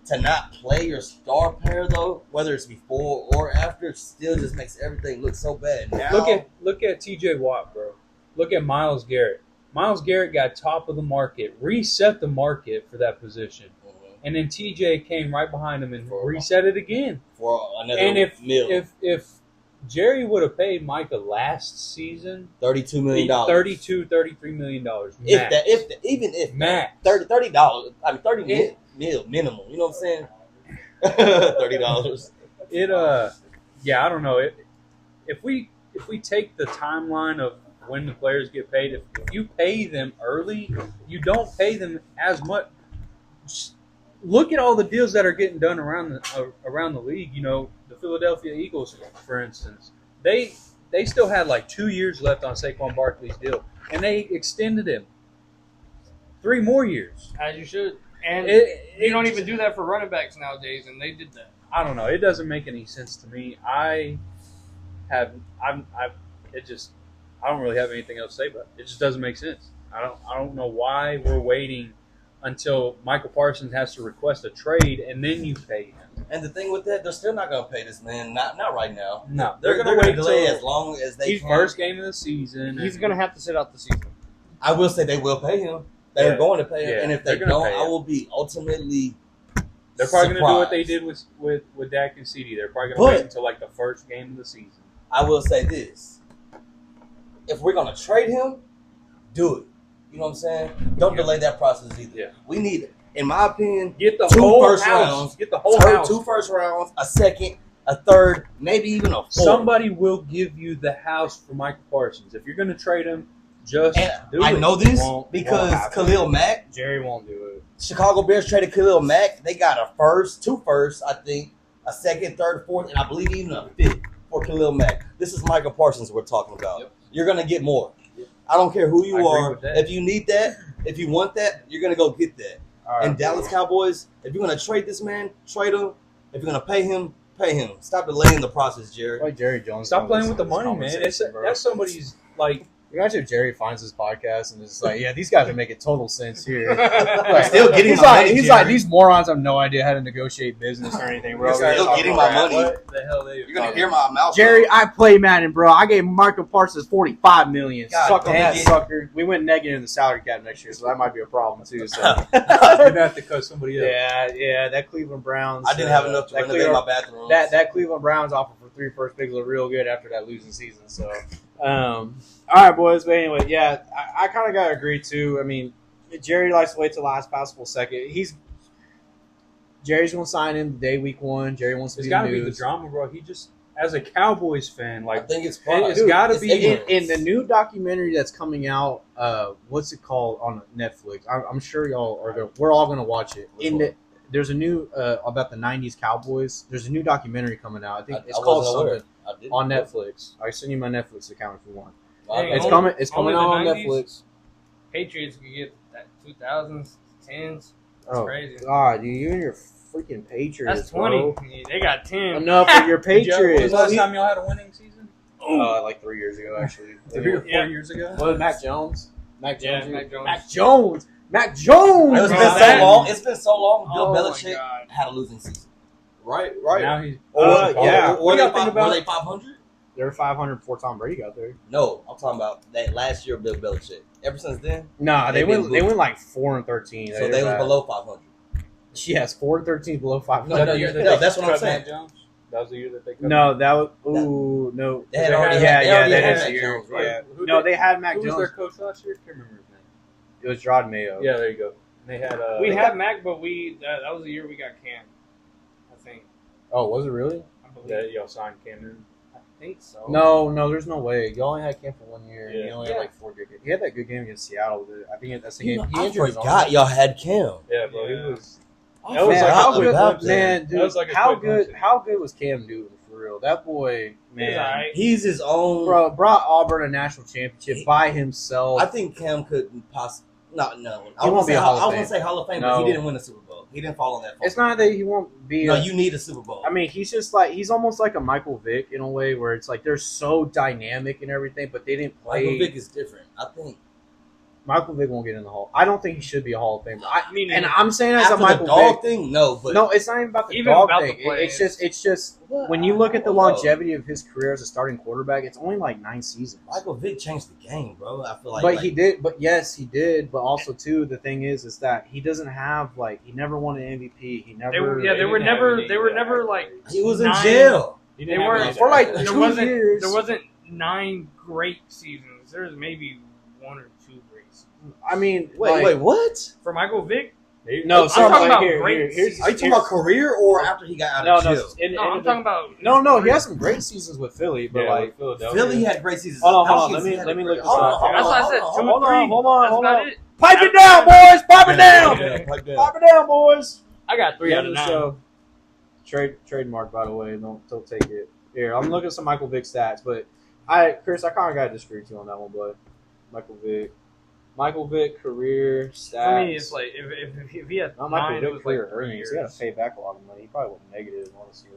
to not play your star player, though, whether it's before or after, still just makes everything look so bad. Now, Look at T.J. Watt, bro. Look at Myles Garrett. Myles Garrett got top of the market, reset the market for that position. And then TJ came right behind him and reset it again. For another meal. If Jerry would have paid Micah last season $32 million. $33 million. If max. $30. I mean $30 mil minimum. You know what I'm saying? $30. I don't know. If we take the timeline of when the players get paid, if you pay them early, you don't pay them as much. Look at all the deals that are getting done around the league. The Philadelphia Eagles, for instance, they still had like 2 years left on Saquon Barkley's deal, and they extended him 3 more years. As you should. And you don't even do that for running backs nowadays, and they did that. I don't know. It doesn't make any sense to me. I don't really have anything else to say about it. It just doesn't make sense. I don't know why we're waiting until Michael Parsons has to request a trade and then you pay him. And the thing with that, they're still not going to pay this man. Not right now. No, they're going to delay as long as they can. First game of the season. He's going to have to sit out the season. I will say they will pay him. They're going to pay him, and if they don't, I will be ultimately. They're probably going to do what they did with Dak and CD. They're probably going to wait until like the first game of the season. I will say this: if we're going to trade him, do it. You know what I'm saying? Don't delay that process either. Yeah. We need it. In my opinion, get the 2 whole first house. rounds, get the whole house. 2 first rounds, a second, a third, maybe even a 4th. Somebody will give you the house for Michael Parsons. If you're going to trade him, just do it. I know this because Khalil Mack. Jerry won't do it. Chicago Bears traded Khalil Mack. They got a first, 2 firsts, I think, a second, third, fourth, and I believe even a 5th for Khalil Mack. This is Michael Parsons we're talking about. Yep. You're going to get more. Yep. I don't care who you are. If you need that, if you want that, you're going to go get that. Right, and Dallas Cowboys, if you're going to trade this man, trade him. If you're going to pay him, pay him. Stop delaying the process, Jerry. Like Jerry Jones. Stop playing with the money, man. That's somebody's, like... Imagine if Jerry finds his podcast and is like, yeah, these guys are making total sense here. Like, still getting he's my money, he's like, these morons have no idea how to negotiate business or anything. Bro. Still getting my money. What the hell you're going to hear my mouth. Jerry, I play Madden, bro. I gave Michael Parsons $45 million. Suck on that sucker. We went negative in the salary cap next year, so that might be a problem, too. So. You're going to have to cut somebody else. Yeah, that Cleveland Browns. I didn't have enough to renovate my bathroom. That Cleveland Browns offer for three first picks look real good after that losing season. So, all right, boys. But anyway, yeah, I kind of got to agree too. I mean, Jerry likes to wait till last possible second. Jerry's going to sign him the day week one. Jerry wants to It's be got the to be the news. drama, bro. He just, as a Cowboys fan, I like, think it's it's got to be in the new documentary that's coming out. What's it called on Netflix? I'm sure y'all are going. We're all going to watch it. There's a new about the '90s Cowboys. There's a new documentary coming out. I think it's called something on Netflix. I send you my Netflix account if you want. Dang, It's only- coming. It's coming only out the on 90s? Netflix. Patriots could get that 2000s, 10s. That's Oh crazy. God, dude, you and your freaking Patriots. That's 20. Bro. Yeah, they got 10. Enough of your When was Patriots. the last time y'all had a winning season? Like 3 years ago, actually. 3 or 4 Yeah. years ago? What was Mac Jones? Mac Yeah, Jones. Mac Jones. Mac Jones. Mac Jones. It's been That- so long. It's been so long. Bill Oh, my Belichick God. had a losing season. Right. Now he's. Yeah. Were they gotta think about- 500? They were 500 before Tom Brady got there. No, I'm talking about that last year of Bill Belichick. Ever since then, Nah, they They've been went. They losing. went like 4-13. so they was below 500. Yes, 4-13 below 500. No, that's what I'm cut saying. Mac Jones? That was the year that they cut No, that was. Ooh, no. They had Yeah, already Yeah, had, they yeah, already that had is Mac the year. Jones, right? Yeah. Who No, did- they had Mac Who was Jones. their coach last year? Can't remember his name. It was Rod Mayo. Yeah, there you go. They had. We they had got- Mac, but that was the year we got Cam. I think. Oh, was it really? I believe that y'all signed Cam Newton. I think so. No, there's no way. You only had Cam for 1 year. Yeah. He only Yeah. had like 4 good games. He had that good game against Seattle. I think that's the You game. know, He I injured his forgot arm. y'all had Cam. Yeah, bro. Yeah. He was. I That was Man, like how forgot good, about man, that. dude, That was like a how quick good, hunting. how good was Cam Newton for real? That boy, He's man, alright. He's his own. bro, brought Auburn a national championship by himself. I think Cam could possibly. No. I He was won't gonna be say a Hall of I was Fame. gonna say Hall of Fame, No. but he didn't win a Super Bowl. He didn't fall on that. It's not that he won't be. No, you need a Super Bowl. I mean, he's just like he's almost like a Michael Vick in a way where it's like they're so dynamic and everything, but they didn't play. Michael Vick is different. I think Michael Vick won't get in the Hall. I don't think he should be a Hall of Famer. Me neither. And I'm saying as after a the Michael dog Vick. thing, no, but No, it's not even about the Even dog about the thing. play, It's just when you look at the longevity of his career as a starting quarterback, it's only like 9 seasons. Michael Vick changed the game, bro. I feel like, But he did. But yes, he did. But also too, the thing is that he doesn't have he never won an MVP. He never. They were didn't have any, never like he was in 9 jail. He They didn't have weren't any for like guys. two There wasn't years. there wasn't 9 great seasons. There was maybe 1 or 2 great seasons. I mean, Wait, what? For Michael Vick, No, I'm so talking about here's- great here's- Are you talking about career or after he got out No, of no, jail? no, I'm talking about no. He had some great seasons with Philly, but Yeah, like, with Philadelphia. Philly had great seasons. Hold on. Falcons Let me had look great- this hold up. on, hold That's on, why I hold said on, 2 hold or on. 3. hold on, That's hold about on. it. Pipe it down, boys. Pipe it down. Yeah, pipe down. Pipe it down, boys. I got 3 out of 9. So, trademark, by the way. Don't take it. Here, I'm looking at some Michael Vick stats, but Chris, I kind of got to disagree with you on that one, but Michael Vick career stats. For me, it's like if he had Not 9, Michael it Vick was career like 3 earnings. years. He got to pay back a lot of money. He probably went negative, honestly.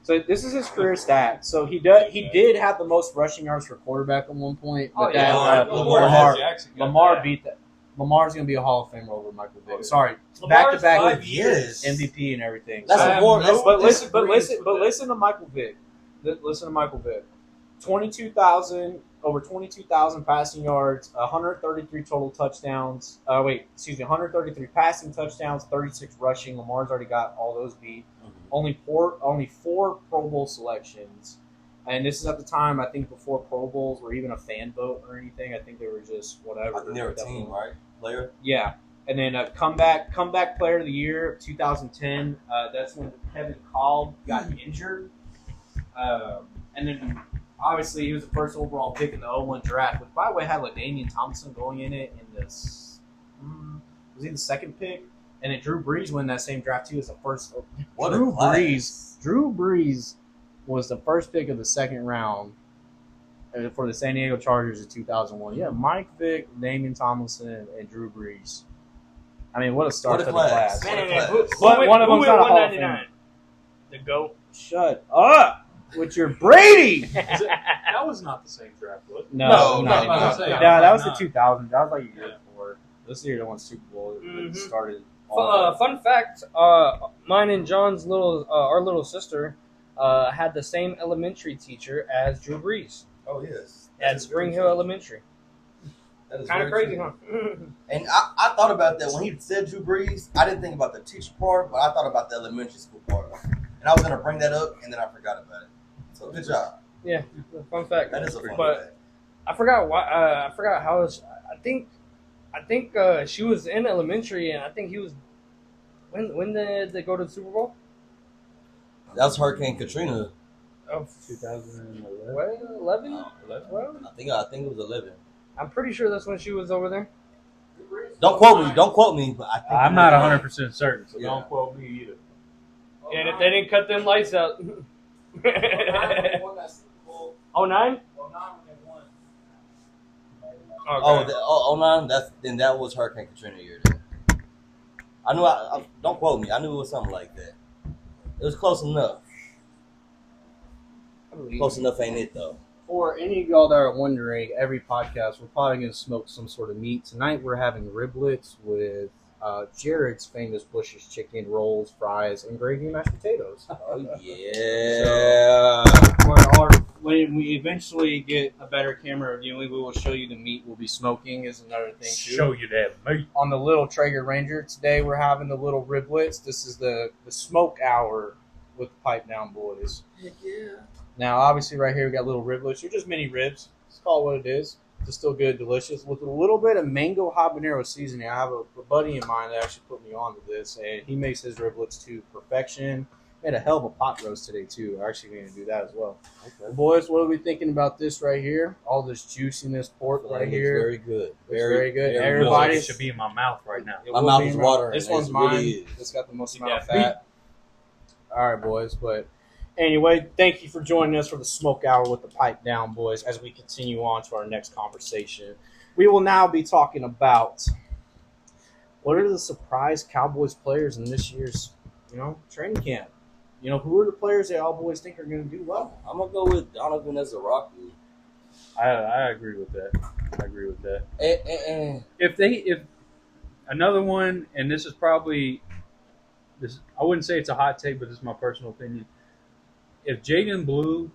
So this is his career stats. So he did have the most rushing yards for quarterback at one point, but Oh, yeah. Lamar beat that. Lamar's gonna be a Hall of Famer over Michael Vick. Oh, yeah. Sorry, Lamar's back to back 5 with years. MVP and everything. That's So- a war. That's, but listen, disagrees with that. listen to Michael Vick. Listen to Michael Vick. 22,000 passing yards, 133 total touchdowns. 133 passing touchdowns, 36 rushing. Lamar's already got all those beat. Only four Pro Bowl selections, and this is at the time I think before Pro Bowls were even a fan vote or anything. I think they were just whatever. I think they were a team, right? Player. Yeah, and then comeback player of the year 2010. That's when Kevin Kolb got injured, and then obviously he was the first overall pick in the 01 draft, which by the way had LaDainian Thompson going in it in this. Was he the second pick? And then Drew Brees won that same draft too as the first. What a Drew class. Brees was the first pick of the second round for the San Diego Chargers in 2001. Yeah, Mike Vick, Damian Tomlinson, and Drew Brees. I mean, what a start What a to class. the class. Man, Man, class. But one of who them's went not a Hall of 199? The GOAT. Shut up with your Brady. That was not the same draft, was it? No, No, not no, anymore. no, No, no, that was the not. 2000s. That was like a year Yeah. before. This year they won Super Bowl. It Mhm. started. all Fun fact: mine and John's our little sister, had the same elementary teacher as Drew Brees Oh yes. at Spring Hill Elementary. That is Kind of very crazy, true. huh? And I thought about that when he said Drew Brees. I didn't think about the teacher part, but I thought about the elementary school part. And I was gonna bring that up, and then I forgot about it. So So good job. Yeah, fun fact. That is a fun But fact. I forgot why. I forgot how. I think she was in elementary, and I think he was. When did they go to the Super Bowl? That was Hurricane Katrina. Of 2011. 11? Oh, 12? I think it was 11. I'm pretty sure that's when she was over there. Don't quote me, but I think I'm not 100% certain, so Yeah. don't quote me either. And if they didn't cut them lights out. 09? Oh, 09. That was Hurricane Katrina year. Then. I knew. Don't quote me. I knew it was something like that. It was close enough. Close enough ain't it though? For any of y'all that are wondering, every podcast we're probably going to smoke some sort of meat. Tonight we're having riblets with Jared's famous Bush's chicken, rolls, fries, and gravy mashed potatoes. Oh yeah. When we eventually get a better camera viewing, we will show you the meat we'll be smoking is another thing too. Show you that meat. On the little Traeger Ranger today, we're having the little riblets. This is the smoke hour with the Pipe Down Boys. Heck yeah. Now, obviously, right here we got little riblets. They're just mini ribs. Let's call it what it is. It's still good, delicious. With a little bit of mango habanero seasoning. I have a buddy of mine that actually put me onto this, and he makes his riblets to perfection. Made a hell of a pot roast today, too. We're actually going to do that as well. Okay. Boys, what are we thinking about this right here? All this juiciness pork right here. Very good. Very good. Everybody Everybody should be in my mouth right now. My mouth is watering. This one's It mine. really is. It's got the most You amount of got meat. fat. All right, boys. But anyway, thank you for joining us for the Smoke Hour with the Pipe Down Boys as we continue on to our next conversation. We will now be talking about what are the surprise Cowboys players in this year's, training camp. Who are the players that all boys think are going to do well? I'm gonna go with Donovan as a Rocky. I agree with that. And If another one, and this is probably this, I wouldn't say it's a hot take, but this is my personal opinion. If Jaden Blue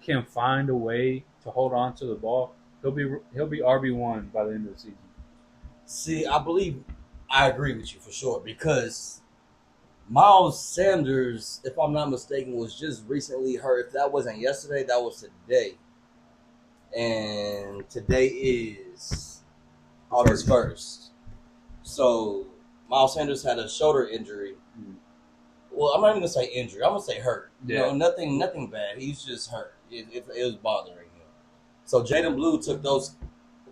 can find a way to hold on to the ball, he'll be RB1 by the end of the season. see, I agree with you for sure because Miles Sanders, if I'm not mistaken, was just recently hurt. If that wasn't yesterday, that was today. And today is August 1st. So Miles Sanders had a shoulder injury. Well, I'm not even going to say injury. I'm going to say hurt. Yeah. Nothing bad. He's just hurt. It was bothering him. So Jaden Blue took those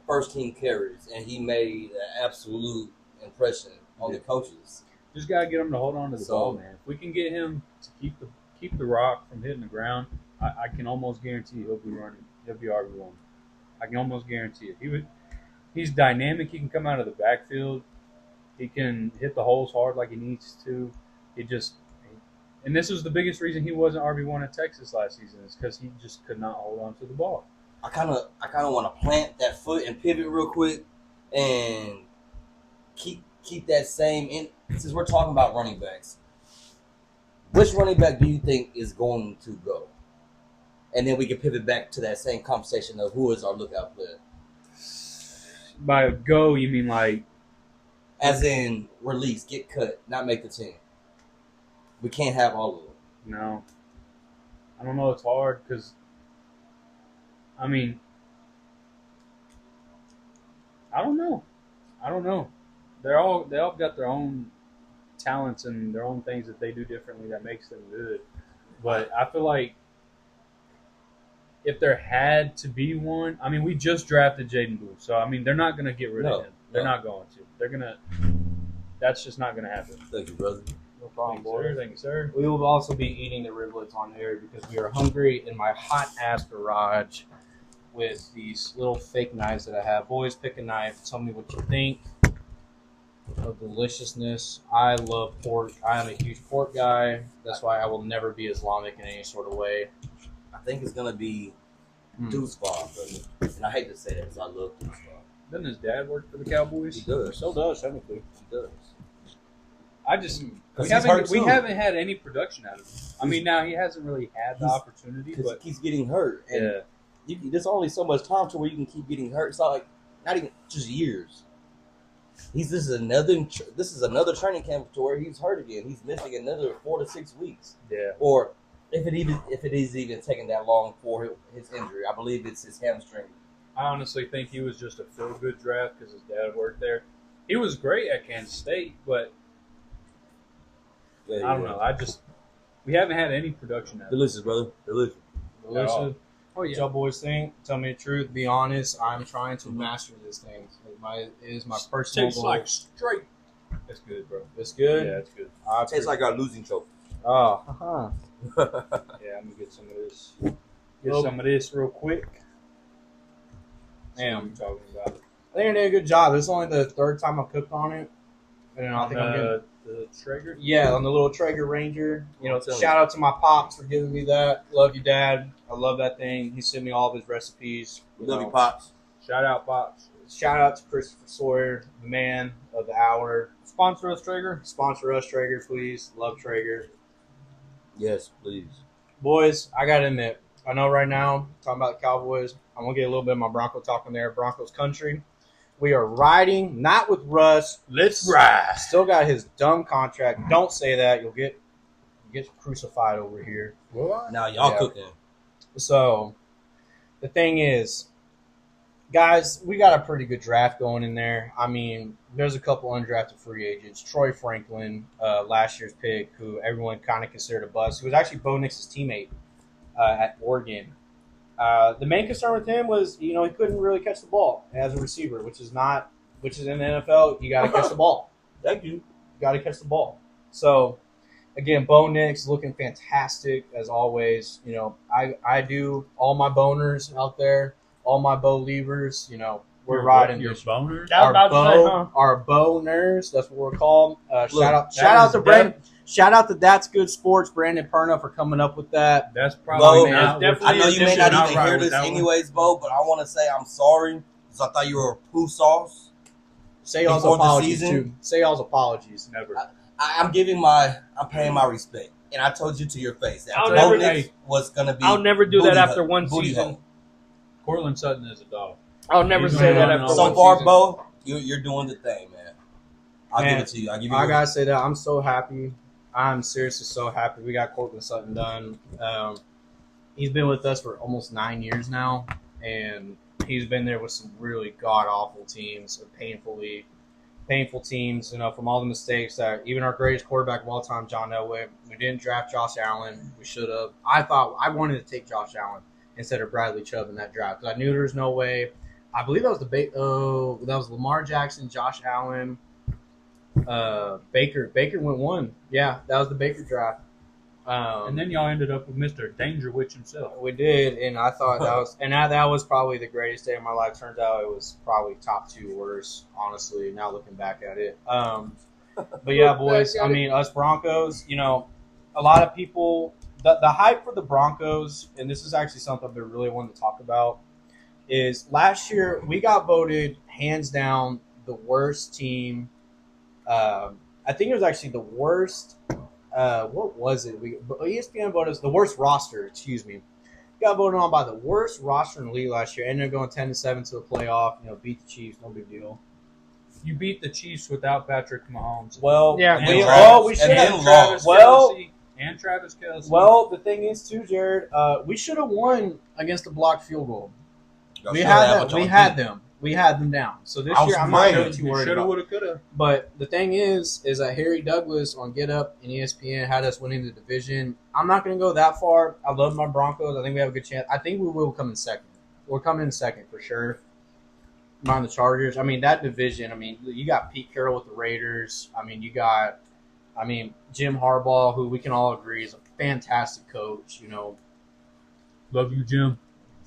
first team carries, and he made an absolute impression on the coaches. Just gotta get him to hold on to the ball, man. If we can get him to keep the rock from hitting the ground, I can almost guarantee he'll be running. He'll be RB1. I can almost guarantee it. He's dynamic. He can come out of the backfield. He can hit the holes hard like he needs to. And this was the biggest reason he wasn't RB1 at Texas last season is because he just could not hold on to the ball. I kind of want to plant that foot and pivot real quick and keep that same in. Since we're talking about running backs, which running back do you think is going to go? And then we can pivot back to that same conversation of who is our lookout player. By go, you mean like As in release, get cut, not make the team. We can't have all of them. no? I don't know. It's hard because I mean I don't know. They all got their own talents and their own things that they do differently that makes them good. But I feel like if there had to be one, I mean, we just drafted Jaden Blue, so I mean, they're not going to get rid of him. They're not going to. They're gonna. That's just not going to happen. Thank you, brother. No problem, Thank you, sir. boys. Thank you, sir. We will also be eating the riblets on air because we are hungry in my hot-ass garage with these little fake knives that I have. Boys, pick a knife. Tell me what you think of deliciousness. I love pork. I am a huge pork guy. That's why I will never be Islamic in any sort of way. I think it's gonna be Deuce Vaughn, brother. And I hate to say that because I love Deuce Vaughn. Doesn't his dad work for the Cowboys? He does. So does, technically. He does. I just Because we haven't had any production out of him. I mean, now he hasn't really had the opportunity, Because but he keeps getting hurt. And there's only so much time to where you can keep getting hurt. It's not even just years. This is another training camp to where he's hurt again. He's missing another 4 to 6 weeks. yeah. Or if it is even taking that long for his injury. I believe it's his hamstring. I honestly think he was just a feel-good draft because his dad worked there. He was great at Kansas State, but Yeah, I don't know. We haven't had any production out of him. Delicious, brother. Delicious. Delicious. Oh What y'all boys think? Tell me the truth. Be honest. I'm trying to master this thing. It is my personal Tastes goal. like straight. That's good, bro. It's good. Yeah, it's good. Tastes like our losing trophy. Oh, Yeah, I'm gonna get some of this. Get some of this real quick. Damn. What are you talking about? I think I did a good job. This is only the third time I've cooked on it, and I think I'm getting. The Traeger. Yeah, on the little Traeger Ranger. You know, I'm telling shout out to my pops for giving me that. Love you, Dad. I love that thing. He sent me all of his recipes. We love you, Pops. Shout out, Pops. Shout out to Christopher Sawyer, the man of the hour. Sponsor us, Traeger. Sponsor us, Traeger, please. Love Traeger. Yes, please. Boys, I got to admit, I know right now, talking about the Cowboys, I'm going to get a little bit of my Bronco talk in there. Broncos country. We are riding, not with Russ. Let's ride. Still got his dumb contract. Don't say that. You'll get crucified over here. Now y'all Yeah. cooking. So, the thing is, guys, we got a pretty good draft going in there. I mean, there's a couple undrafted free agents. Troy Franklin, last year's pick, who everyone kind of considered a bust. He was actually Bo Nix's teammate at Oregon. The main concern with him was, he couldn't really catch the ball as a receiver, which is in the NFL. You got to catch the ball. Thank you. You got to catch the ball. So, again, Bo Nix looking fantastic as always. I do all my boners out there, all my Bo levers. We're riding your this. boners. Yeah, I was about to say, huh? Our boners. That's what we're called. Look, Shout out to Brandon. Shout out to That's Good Sports, Brandon Perna, for coming up with that. That's Bo, probably man, definitely I know you may Definitely not even right hear with this that one. anyways, Bo, but I want to say I'm sorry because I thought you were a poo sauce. Say y'all's Before the apologies season? too. Say y'all's apologies. Never. I'm paying my respect, and I told you to your face that I'll Bo never- Nix was gonna be. I'll never do booty that after hole- one booty season. hole. Cortland Sutton is a dog. I'll never He's say been that running after all So one far, season. Bo, you're doing the thing, man. I'll Man, give it to you. I'll give you. I gotta say that I'm so happy. I'm seriously so happy we got Cortland Sutton done. He's been with us for almost 9 years now, and he's been there with some really god awful teams, or painful teams. From all the mistakes that even our greatest quarterback of all time, John Elway, we didn't draft Josh Allen. We should have. I wanted to take Josh Allen instead of Bradley Chubb in that draft because I knew there was no way. I believe that was that was Lamar Jackson, Josh Allen. Baker went 1. Yeah, that was the Baker draft. And then y'all ended up with Mr. Danger Witch himself. We did, and I thought that was probably the greatest day of my life. Turns out it was probably top 2 worst, honestly. Now looking back at it, but yeah, boys. I mean, us Broncos. A lot of people. The hype for the Broncos, and this is actually something I've been really wanting to talk about, is last year we got voted hands down the worst team. I think it was actually the worst. What was it? ESPN voted us the worst roster. Excuse me. Got voted on by the worst roster in the league last year. Ended up going 10-7 to the playoff. Beat the Chiefs. No big deal. You beat the Chiefs without Patrick Mahomes. Well, Yeah, And we Travis- should and have. then lost. Well- And Travis Kelce. Well, the thing is too, Jared. We should have won against the blocked field goal. Y'all We should had have them. what We y'all had did. them. We had them down. So this I was year, I'm not praying. really too worried Shoulda, about. woulda, coulda. But the thing is that Harry Douglas on Get Up and ESPN had us winning the division. I'm not going to go that far. I love my Broncos. I think we have a good chance. I think we will come in second. We're coming in second for sure. Mind the Chargers. I mean, that division, you got Pete Carroll with the Raiders. You got, Jim Harbaugh, who we can all agree is a fantastic coach. Love you, Jim.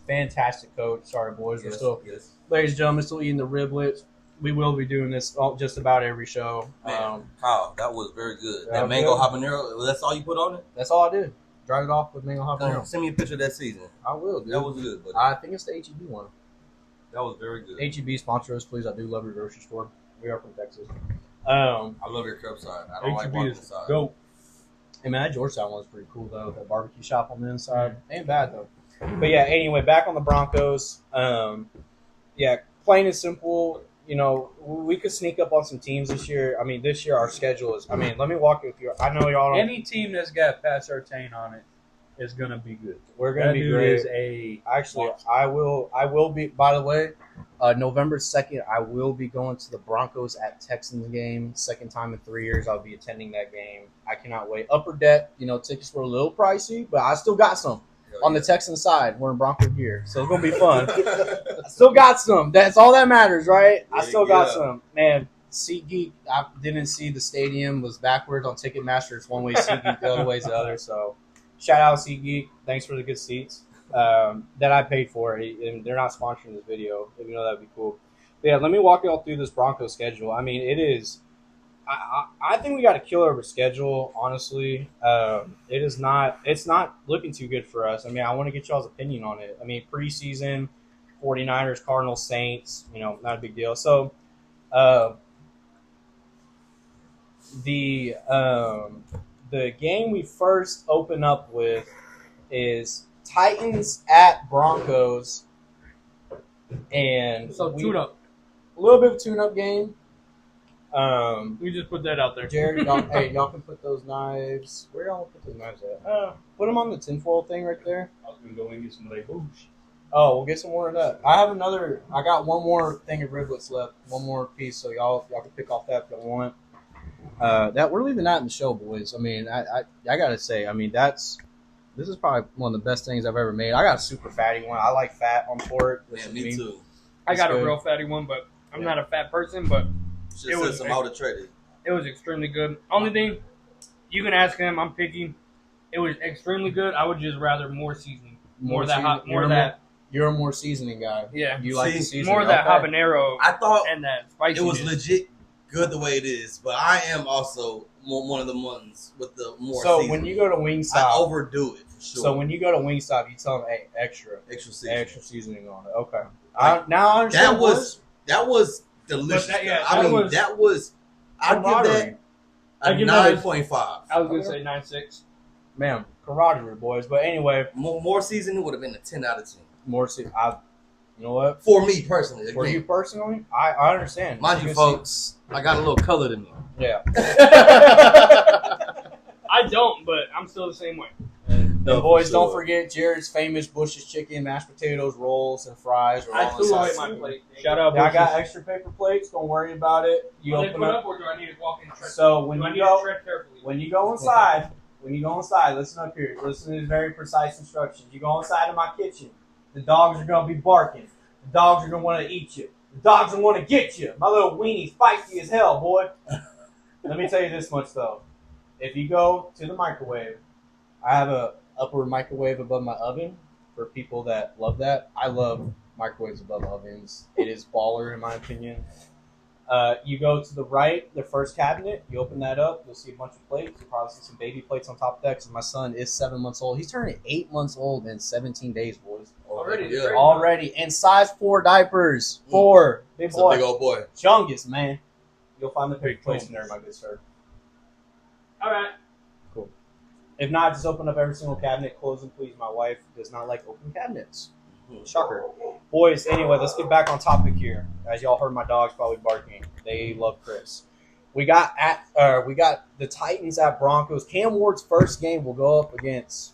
Fantastic coach. Sorry, boys. We're Yes, still, yes. ladies and gentlemen, still eating the riblets. We will be doing this just about every show. Man, Kyle, that was very good. That That was mango good. habanero, that's all you put on it? That's all I did. Dried it off with mango habanero. Send me a picture of that season. I will, dude. That was good, buddy. I think it's the HEB one. That was very good. HEB sponsor us, please. I do love your grocery store. We are from Texas. I love your curbside. I don't like HEB walking is inside. go. Hey man, that Georgetown one's pretty cool though. That barbecue shop on the inside ain't bad though. But yeah, anyway, back on the Broncos. Yeah, plain and simple. We could sneak up on some teams this year. This year our schedule is. Let me walk you through. I know y'all don't. Any team that's got Pat Surtain on it is gonna be good. We're gonna That be dude great. is a Actually, monster. I will be. By the way, November 2nd, I will be going to the Broncos at Texans game. Second time in 3 years, I'll be attending that game. I cannot wait. Upper deck, tickets were a little pricey, but I still got some on the Texans side. We're in Bronco gear, so it's gonna be fun. I still got some. That's all that matters, right? I still got some. Man, SeatGeek, I didn't see the stadium was backwards on Ticketmaster. It's one way SeatGeek, the other way is the other. So, shout out SeatGeek. Thanks for the good seats that I paid for. And they're not sponsoring this video, if you know that'd be cool. But yeah, let me walk y'all through this Broncos schedule. I mean, it is. I think we got a killer of a schedule. Honestly, it is not. It's not looking too good for us. I mean, I want to get y'all's opinion on it. I mean, preseason, 49ers, Cardinals, Saints. Not a big deal. So, the game we first open up with is Titans at Broncos, and So tune up. a little bit of tune-up game. We just put that out there. Jared, y'all can put those knives. Where y'all put those knives at? Put them on the tinfoil thing right there. I was gonna go and get some of that boosh. Oh, we'll get some more of that. I got one more thing of riblets left. One more piece, so y'all can pick off that if y'all want. That we're leaving that in the show, boys. I mean, I gotta say, I mean, this is probably one of the best things I've ever made. I got a super fatty one. I like fat on pork. Yeah, me too. I got It's a good. real fatty one, but I'm not a fat person, but Just It was said some out of traded. it was extremely good. Only thing, you can ask him, I'm picky. It was extremely good. I would just rather more seasoning. More of that hot, more of that. You're a more seasoning guy. Yeah. You like the See, seasoning. More of that okay. habanero I thought and that spicy. it was legit good the way it is, but I am also one of the ones with the more. So seasoning. when you go to I Wingstop, overdo it for sure. so when you go to Wingstop, you tell them, hey, extra extra seasoning. seasoning on it. Okay. Like, Now I understand. That was delicious. But that- I that mean, was that was. I'd give that camaraderie. a I'd give that a- 9.5. I was gonna say 9.6. Man, camaraderie, boys. But anyway, More seasoning would have been a 10 out of 10 more seasoning. You know what? for me personally. For Again, you personally, I understand. mind you, Good folks, I got a little color to me. Yeah. I don't, but I'm still the same way. And No, boys, for don't sure. forget Jared's famous Bush's chicken, mashed potatoes, rolls, and fries. Are I all threw away inside. my plate. Shout out, Yeah, I got Bushes. extra paper plates. Don't worry about it. You Are they open put up. up, or do I need to walk in? Tread? So when do I you need go, to tread carefully? when you go inside, listen up here. Listen to these very precise instructions. You go inside of my kitchen. The dogs are gonna be barking. The dogs are gonna want to eat you. The dogs are want to get you. My little weenie's feisty as hell, boy. Let me tell you this much though. If you go to the microwave, I have a upward microwave above my oven for people that love that. I love microwaves above ovens. It is baller in my opinion. You go to the right, the first cabinet. You open that up. You'll see a bunch of plates. You'll probably see some baby plates on top of that because my son is 7 months old. He's turning 8 months old in 17 days, boys. Already, Yeah. Already. And size 4 diapers. 4. Big It's a boy. big old boy. Chungus, man. You'll find the big Big plates in chungus. there, my good sir. All right. If not, just open up every single cabinet. Close them, please. My wife does not like open cabinets. Shocker. Boys, anyway, let's get back on topic here. As y'all heard my dogs probably barking. They love Chris. We got the Titans at Broncos. Cam Ward's first game will go up against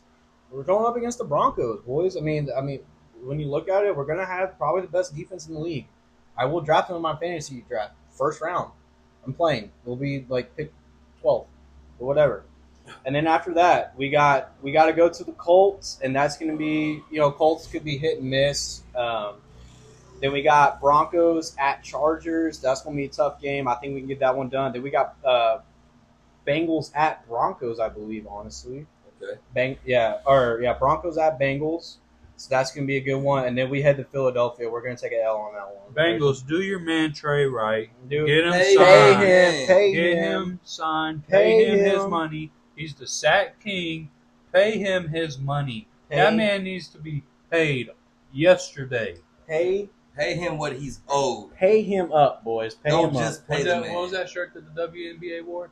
we're going up against the Broncos, boys. I mean when you look at it, we're gonna have probably the best defense in the league. I will draft him in my fantasy draft. First round. I'm playing. We'll be like pick 12 or whatever. And then after that, we got to go to the Colts, and that's going to be, Colts could be hit and miss. Then we got Broncos at Chargers. That's going to be a tough game. I think we can get that one done. Then we got Bengals at Broncos, I believe, honestly. Okay. Broncos at Bengals. So that's going to be a good one. And then we head to Philadelphia. We're going to take an L on that one. Bengals, do your man Trey right. Dude, Get him Pay signed. Pay Get him. him signed. Pay Pay him his him. money. He's the sack king. Pay him his money. Pay- That man needs to be paid yesterday. Pay him what he's owed. him up, boys. Pay Don't him just up. pay the man. What was that shirt that the WNBA wore?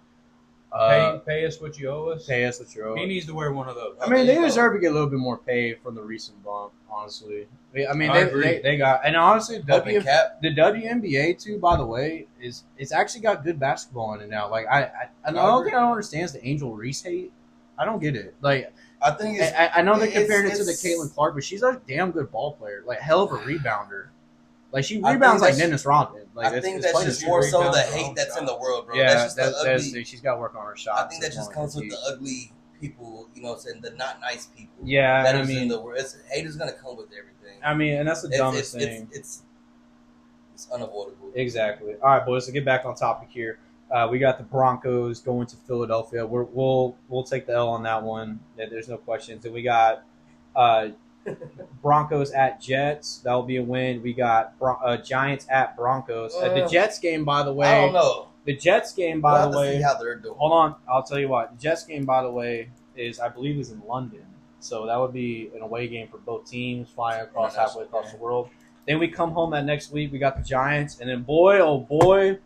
Uh, Pay us what you owe us. Pay us what you're owed. He needs to wear one of those. I mean, they deserve to get a little bit more paid from the recent bump, honestly. I mean, I agree. they got, and honestly, Open cap. the WNBA too, by the way, it's actually got good basketball in it now. Like I don't understand is the Angel Reese hate. I don't get it. Like I think it's. I know they're comparing it to the it's- Caitlin Clark, but she's a damn good ball player. Like, hell of a rebounder. Like, she I rebounds like think Dennis Rodman. Like, I think it's that's funny. just she more so rebounds the her hate own that's in the shot. world, bro. Yeah, That's just the ugly. she's got to work on her shots. I think that That's just one comes of her with the keys. ugly people, you know what I'm saying? The not nice people. Yeah, That I is in mean, the world. Haters gonna come with everything. and that's the dumbest thing. It's unavoidable. Exactly. All right, boys. To get back on topic here, we got the Broncos going to Philadelphia. We'll take the L on that one. There's no questions. And we got Broncos at Jets. That'll be a win. We got Giants at Broncos. The Jets game, by the way. I don't know. The Jets game, We'll by have the to see way. how they're doing. Hold on. I'll tell you what. The Jets game, by the way, I believe is in London. So that would be an away game for both teams, flying across halfway across the world. Then we come home that next week. We got the Giants, and then boy, oh boy,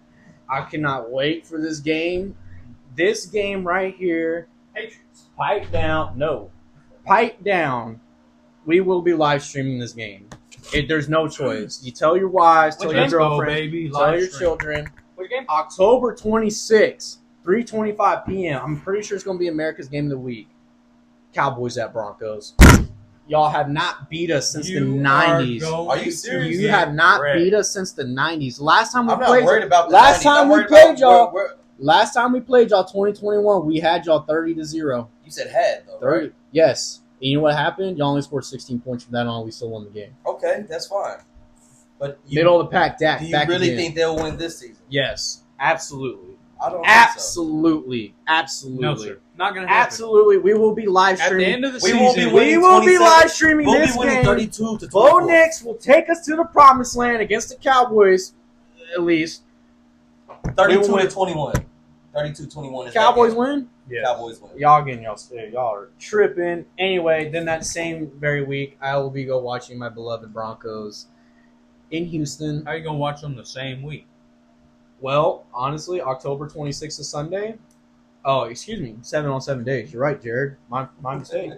I cannot wait for this game. This game right here, Patriots. pipe down. No, pipe down. We will be live streaming this game. There's no choice. You tell your wives, tell your Let's go, girlfriends, baby. tell Live your stream. children. Which game? October 26th, 3:25 p.m. I'm pretty sure it's going to be America's Game of the Week. Cowboys at Broncos. Y'all have not beat us since the 90s. Are you serious? You have not beat us since the 90s. Last time we I'm not played worried about the last 90s. time I'm we worried played about y'all. where- Last time we played y'all 2021, we had y'all 30-0. You said had though, 30. right? Yes. And you know what happened? Y'all only scored 16 points from that on. We still won the game. Okay, that's fine. But Middle of the pack, Dak. do you back really again. think they'll win this season? Yes. Absolutely. I don't Absolutely. Absolutely. No, sir. Not going to happen. Absolutely. We will be live At streaming. the end of the We season, won't be We winning will be 27. live streaming We'll this be winning game. 32 to Bo 24. Nix will take us to the promised land against the Cowboys, at least. 32 We will to 21. 32-21 is Cowboys that game. win? Yeah. Cowboys win. Y'all getting y'all are tripping. Anyway, then that same very week, I will be watching my beloved Broncos in Houston. How you going to watch them the same week? Well, honestly, October 26th is Sunday. Oh, excuse me, 7 on 7 days. You're right, Jared. My mistake.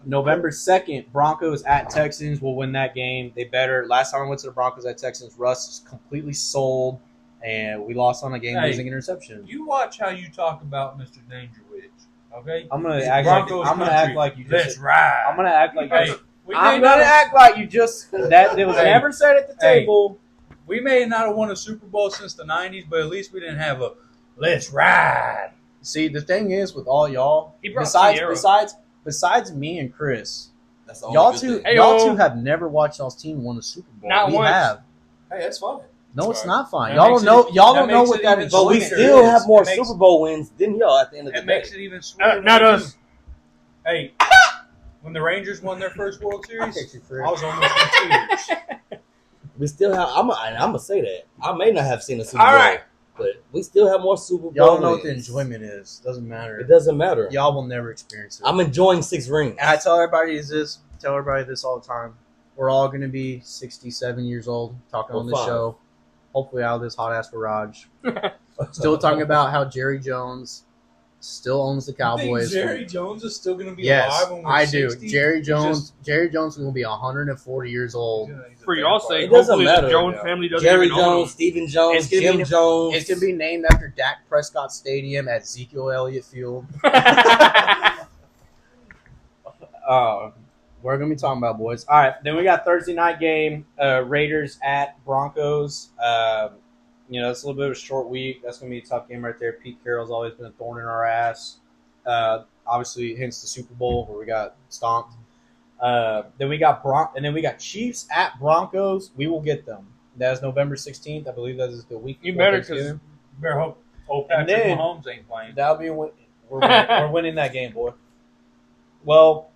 November 2nd, Broncos at Texans will win that game. They better. Last time I went to the Broncos at Texans, Russ is completely sold, and we lost on a game-losing interception. You watch how you talk about Mr. Dangerwich, okay? I'm gonna It's act Broncos like you Let's just. ride. I'm gonna act like Hey, you. we I'm may gonna not- act like you just. That it was Hey. never said at the Hey. table. We may not have won a Super Bowl since the 90s, but at least we didn't have a let's ride. See, the thing is with all y'all, He brought besides Sierra. besides me and Chris, That's the only y'all good two, thing. Hey, y'all yo. two have never watched y'all's team win a Super Bowl. Not we once. have. Hey, that's fine. No, it's not fine. That Y'all makes don't know. it- Y'all that don't know makes what it that even enjoyment But we sweeter. still is. have more It makes- Super Bowl wins than y'all at the end of the It day. makes it even sweeter. Not when us. Hey, when the Rangers won their first World I Series, hate you, Chris. I was almost in tears. We still have. I'm gonna say that. I may not have seen a Super All Bowl, right. but we still have more Super Bowl. Y'all don't know what the wins. enjoyment is. Doesn't matter. It doesn't matter. Y'all will never experience it. I'm enjoying 6 rings. And I tell everybody this all the time. We're all going to be 67 years old talking Or on this 5. show. Hopefully out of this hot ass garage. Still talking about how Jerry Jones still owns the Cowboys. Jerry Jones is still going to be Yes, alive when we're I do. 60? Jerry He's Jones just- is going to be 140 years old. he's a For y'all's vampire. sake, It doesn't hopefully matter, the Jones yeah. family doesn't Jerry even own Jones, him. Stephen Jones, It's gonna Jim be- Jones. It's going to be named after Dak Prescott Stadium at Ezekiel Elliott Field. We're going to be talking about, boys. All right, then we got Thursday night game, Raiders at Broncos. It's a little bit of a short week. That's going to be a tough game right there. Pete Carroll's always been a thorn in our ass. Obviously, hence the Super Bowl where we got stomped. Then we got Chiefs at Broncos. We will get them. That is November 16th. I believe that is the week. You before better, 'cause- Thanksgiving. You better hope And Patrick then- Mahomes ain't playing. That'll be a win. We're winning that game, boy. Well,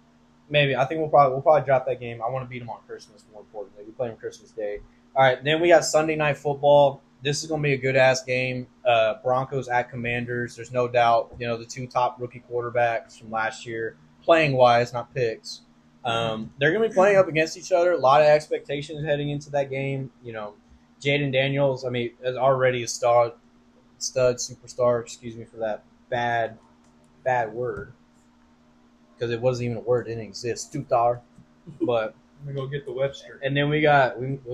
maybe. I think we'll probably drop that game. I want to beat them on Christmas. More importantly, we play them Christmas Day. All right, then we got Sunday Night Football. This is going to be a good ass game. Broncos at Commanders. There's no doubt. The 2 top rookie quarterbacks from last year, playing wise, not picks. They're going to be playing up against each other. A lot of expectations heading into that game. Jaden Daniels. Is already a stud superstar. Excuse me for that bad word, because it wasn't even a word. It didn't exist. Tutar. But I'm going to go get the Webster. and then we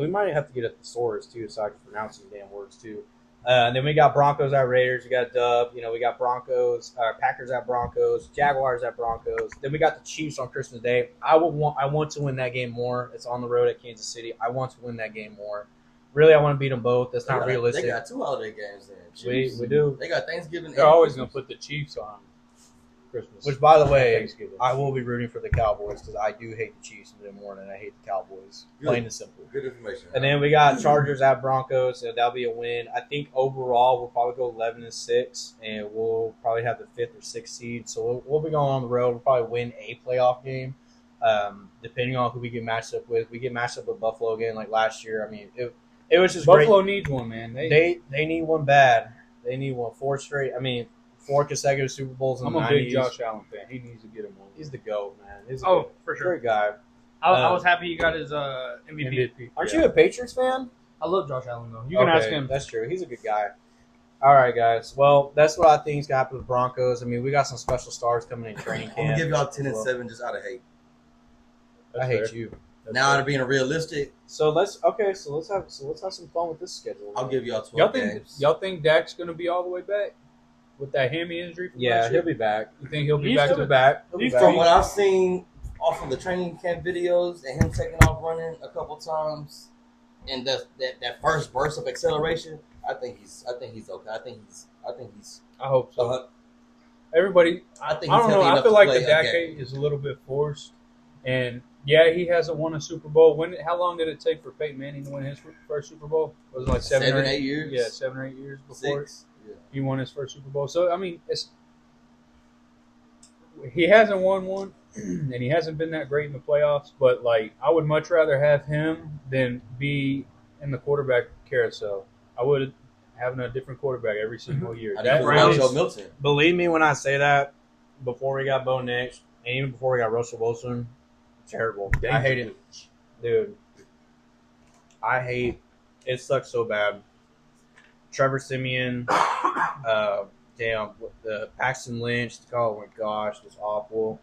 might have to get a thesaurus too, so I can pronounce these damn words too. And then we got Broncos at Raiders. We got Dub. We got Packers at Broncos, Jaguars at Broncos. Then we got the Chiefs on Christmas Day. I want to win that game more. It's on the road at Kansas City. I want to win that game more. Really, I want to beat them both. That's not realistic. They got 2 holiday games then. We do. They got Thanksgiving. They're always going to put the Chiefs on Christmas. Which, by the way, I will be rooting for the Cowboys because I do hate the Chiefs more than I hate the Cowboys. Good. Plain and simple. Good information. And then we got Chargers at Broncos, so that'll be a win. I think overall we'll probably go 11-6, and we'll probably have the 5th or 6th seed. So we'll be going on the road. We'll probably win a playoff game, depending on who we get matched up with. We get matched up with Buffalo again like last year. I mean, it was just Buffalo great. needs one, man. They need one bad. They need one 4 straight. I mean, 4 consecutive Super Bowls in I'm the 90s. a big Josh Allen fan. He needs to get him one. He's the GOAT, man. He's a for sure. great guy. I was happy he got his MVP. Aren't you a Patriots fan? I love Josh Allen though. You can ask him. That's true. He's a good guy. All right, guys. Well, that's what I think is going to happen with Broncos. I mean, we got some special stars coming in training camp. I'm gonna give y'all 10-7 just out of hate. I hate you. Now, out of being realistic, So let's have some fun with this schedule. I'll give y'all 12 games. Y'all think Dak's going to be all the way back with that hammy injury? From Yeah, last year? he'll be back. You think he'll be He's back? He'll be back. He'll be back. From what I've seen off of the training camp videos and him taking off running a couple times, and that first burst of acceleration, I think he's okay. I think he's. I hope so. Uh, Everybody, I think I he's don't know. healthy I enough feel to like play the a Dak game. hate is a little bit forced, and yeah, he hasn't won a Super Bowl. How long did it take for Peyton Manning to win his first Super Bowl? Was it like 7 or 8 years? Yeah, 7 or 8 years before 6. Yeah. he won his first Super Bowl. So I mean, he hasn't won one, and he hasn't been that great in the playoffs. But like, I would much rather have him than be in the quarterback carousel. I would having a different quarterback every single year. I That think Browns, Joe Milton. Believe me when I say that. Before we got Bo Nix, and even before we got Russell Wilson, terrible. I hate it, dude. It sucks so bad. Trevor Simeon, the Paxton Lynch. Oh my gosh, it was awful.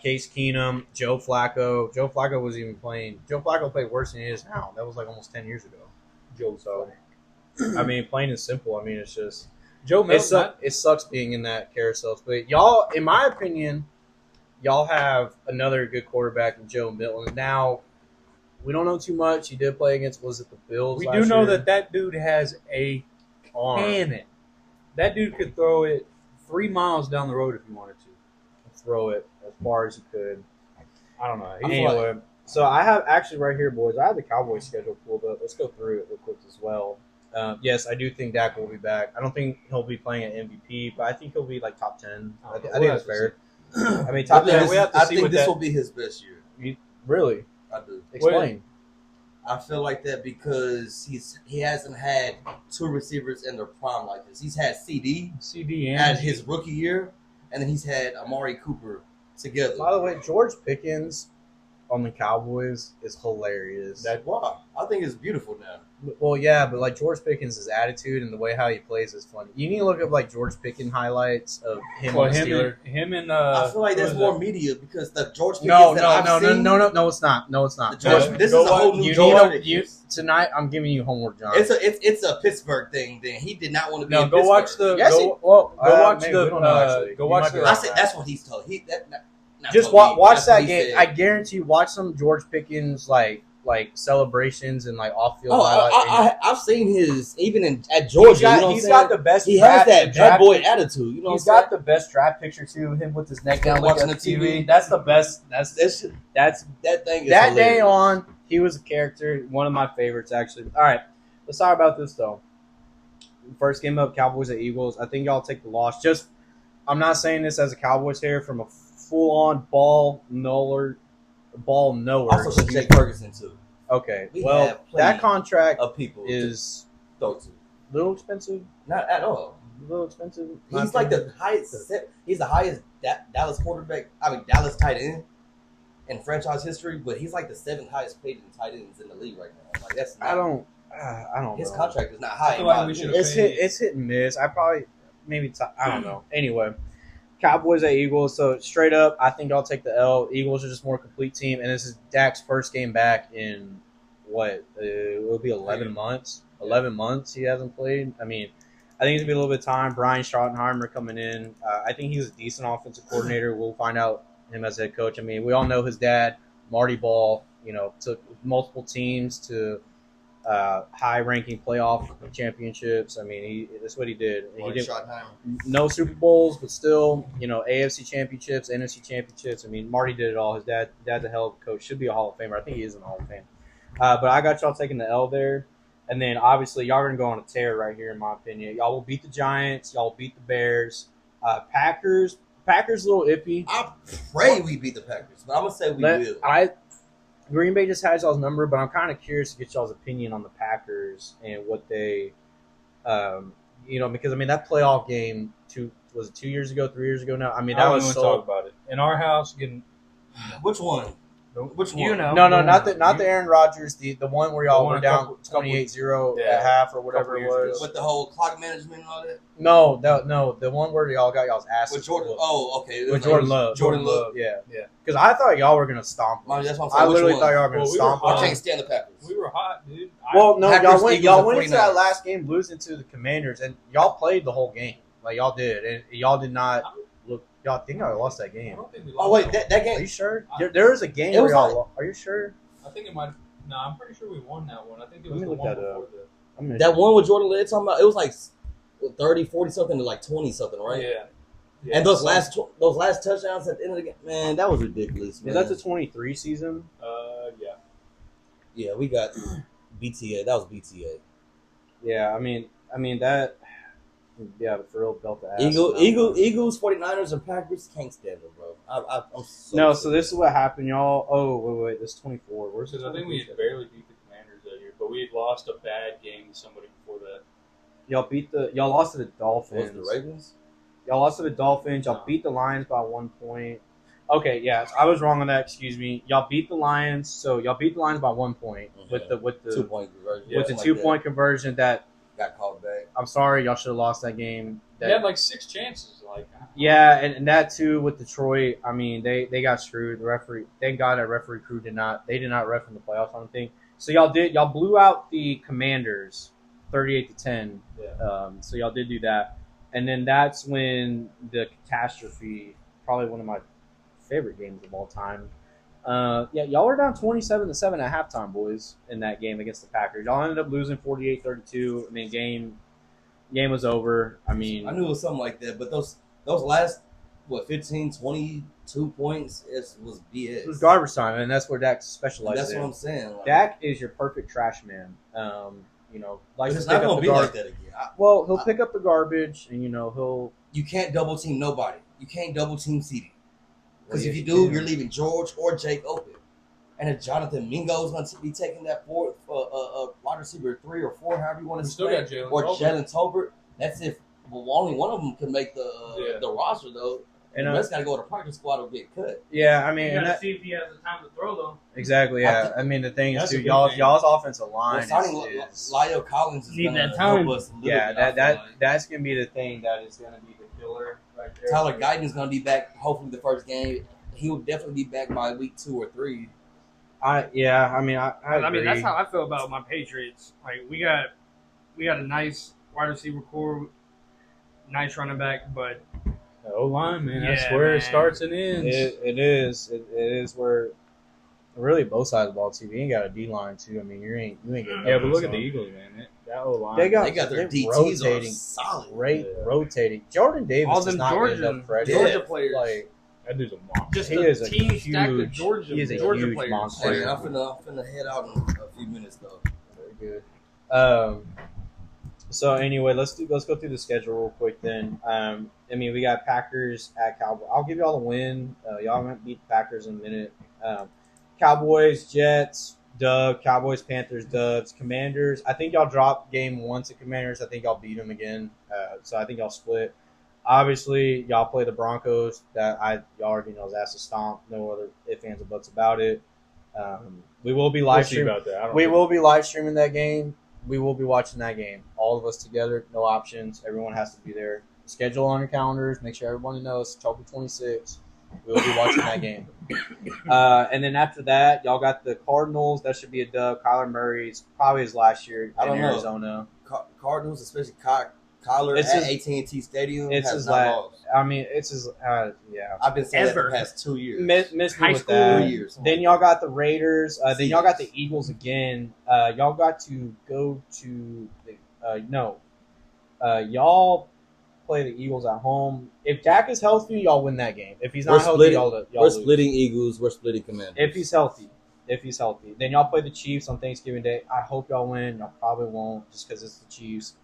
Case Keenum, Joe Flacco. Joe Flacco was even playing. Joe Flacco played worse than he is now. That was like almost 10 years ago. I mean, plain and simple. I mean, it's just Joe Milton. it sucks being in that carousel. But y'all, in my opinion, y'all have another good quarterback in Joe Milton. Now, we don't know too much. He did play against, was it the Bills? We last do know year? that dude has a Arm. cannon. That dude could throw it 3 miles down the road if he wanted to. Throw it as far as he could. I don't know. Anyway, so I have actually right here, boys. I have the Cowboys schedule pulled up. Let's go through it real quick as well. Yes, I do think Dak will be back. I don't think he'll be playing at MVP, but I think he'll be like top 10. I think that's fair. I mean, top 10. I think this will be his best year. Really? I do. Explain. I feel like that because he hasn't had 2 receivers in their prime like this. He's had CD and at his rookie year, and then he's had Amari Cooper together. By the way, George Pickens on the Cowboys is hilarious. Wow, I think it's beautiful now. Well, yeah, but like George Pickens' attitude and the way how he plays is funny. You need to look up like George Pickens highlights of him on the Steelers. Him and I feel like that's more media because the George Pickens No, it's not. No, it's not. This is a whole new You George need Pickens. tonight. I'm giving you homework, John. It's a Pittsburgh thing. Then he did not want to be. No, in go Pittsburgh. watch the Yes, go watch maybe, the we don't know, actually. go You watch might be the. right. I said that's what he's told. Just watch that game. I guarantee you, watch some George Pickens like celebrations and like off field. I've seen his even at Georgia. He's got the best. He has that bad boy picture. attitude. You know, He's got the best draft picture too. Him with his neck down, Watching watching the TV. That's the best. That's that thing. Is that day hilarious. on. He was a character, one of my favorites actually. All right, let's talk about this though. First game up, Cowboys at Eagles. I think y'all take the loss. I'm not saying this as a Cowboys hater from a full-on ball knower. Also, for Jake Ferguson too. Okay, We well, have plenty that contract Of people is throw to. a little expensive. Not at all. A little expensive. He's like the highest. He's the highest Dallas quarterback. Dallas tight end in franchise history. But he's like the 7th highest paid tight ends in the league right now. Like that's. I don't His know. contract is not high. I feel like we should have It's hit and miss. I probably I don't know. Anyway, Cowboys at Eagles. So straight up, I think I'll take the L. Eagles are just more complete team, and this is Dak's first game back in what? It will be 11 months. 11 months he hasn't played. I mean, I think it's going to be a little bit of time. Brian Schottenheimer coming in. I think he's a decent offensive coordinator. We'll find out him as head coach. I mean, we all know his dad, Marty Ball, took multiple teams to high-ranking playoff championships. I mean, that's what he did. He did no Super Bowls, but still, AFC championships, NFC championships. I mean, Marty did it all. His dad's a hell of a coach. Should be a Hall of Famer. I think he is in the Hall of Fame. But I got y'all taking the L there. And then, obviously, y'all are going to go on a tear right here, in my opinion. Y'all will beat the Giants. Y'all will beat the Bears. Packers a little iffy. I pray we beat the Packers, but I'm going to say we will. Green Bay just has y'all's number, but I'm kind of curious to get y'all's opinion on the Packers and what they, because, I mean, that playoff game, was it 2 years ago, 3 years ago now? I mean, that was so... talk about it. In our house, getting... Which one? Which one? No, not the Aaron Rodgers, the one where y'all were down 28-0 at half or whatever it was. With the whole clock management and all that? No, the one where y'all got y'all's asses. With Jordan, with Jordan Love. Jordan Love, yeah. Because I thought y'all were going to stomp them. That's what I'm saying. I literally thought y'all were going to stomp them. I can't stand the Packers. We were hot, dude. Y'all went into that last game losing to the Commanders, and y'all played the whole game. Like, y'all did. And y'all did not... Y'all think y'all lost that game? I don't think we lost. That game. Are you sure? There was a game where y'all lost. Are you sure? I think it might. No, I'm pretty sure we won that one. I think it was the one that before that. That one with Jordan Love, talking about, it was like 30, 40 something to like 20 something, right? Yeah. And those last touchdowns at the end of the game, man, that was ridiculous. Man. Is that the 23 season? Yeah. Yeah, we got BTA. That was BTA. Yeah, I mean that. Yeah, but for real, belt the ass. Eagles, 49ers, and Packers can't stand them, bro. I'm so so this is what happened, y'all. Oh, wait, this is 24. Where's this? I think we had barely beat the Commanders that year, but we had lost a bad game to somebody before that. Y'all lost to the Dolphins. Was it the Ravens? Y'all lost to the Dolphins. Y'all beat the Lions by 1 point. Okay, yeah, I was wrong on that. Excuse me. Y'all beat the Lions. So y'all beat the Lions by 1 point with the 2 point conversion. With the 2 point conversion that got called back. I'm sorry, y'all should have lost that game. They had like 6 chances. Yeah, and that too with Detroit. I mean, they got screwed. The referee, thank God that referee crew did not ref in the playoffs. I don't think so. Y'all blew out the Commanders 38-10. Yeah. So y'all did do that, and then that's when the catastrophe, probably one of my favorite games of all time. Y'all were down 27-7 at halftime, boys, in that game against the Packers. Y'all ended up losing 48-32, and then game was over. I mean, I knew it was something like that, but those last 15, 22 points was BS. It was garbage time, and that's where Dak specializes. That's what I'm saying. Dak is your perfect trash man. Like it's not gonna be like that again. He'll pick up the garbage, and he'll. You can't double team nobody. You can't double team CD. Because if you do, you're leaving George or Jake open. And if Jonathan Mingo is going to be taking that fourth wide receiver 3 or 4, however you want to say it, or Jalen Tolbert, that's if only one of them can make the roster, though. And the rest got to go to the practice squad or get cut. Yeah, I mean, you got to see if he has the time to throw, though. Exactly, yeah. I mean, the thing is, too, y'all's offensive line is Lyle Collins is going to help us. Yeah, that's going to be the thing that is going to be the killer right there. Tyler Guyton is going to be back, hopefully, the first game. He will definitely be back by week 2 or 3. I agree. That's how I feel about my Patriots. Like we got a nice wide receiver core, nice running back, but the O-line, man, that's where it starts and ends. It is where really both sides of the ball too. You ain't got a D line too. I mean, you ain't getting. Yeah, but look at the Eagles, man. That O-line, they got their DTs rotating, solid, rotating. Jordan Davis all them is not good enough for Georgia players. Like, that dude's a monster. He is a huge Georgia huge players. monster. Hey, I'm finna head out in a few minutes though. Very good. So anyway, let's go through the schedule real quick then. I mean, we got Packers at Cowboys. I'll give y'all the win. Y'all might beat the Packers in a minute. Cowboys, Jets, dub. Cowboys, Panthers, dubs. Commanders. I think y'all dropped game 1 to Commanders. I think y'all beat them again. So I think y'all split. Obviously, y'all play the Broncos. Y'all already know his ass to stomp. No other ifs, ands, or buts about it. We will be live streaming. We will be live streaming that game. We will be watching that game. All of us together. No options. Everyone has to be there. Schedule on your calendars. Make sure everybody knows. October 26th. We'll be watching that game. And then after that, y'all got the Cardinals. That should be a dub. Kyler Murray's probably his last year I don't in know. Arizona. Cardinals, especially Kyler It's at his- AT&T Stadium, It's has his not last. lost. I mean, it's his. Yeah. I've been saying that for Ever. the past 2 years. Missed me High with school. that. 3 years. Then y'all got the Raiders. Then y'all got the Seasons. Eagles again. Y'all got to go to y'all play the Eagles at home. If Dak is healthy, y'all win that game. If he's not healthy, y'all We're lose. splitting Eagles. We're splitting Commanders. If he's healthy. Then y'all play the Chiefs on Thanksgiving Day. I hope y'all win. Y'all probably won't just because it's the Chiefs.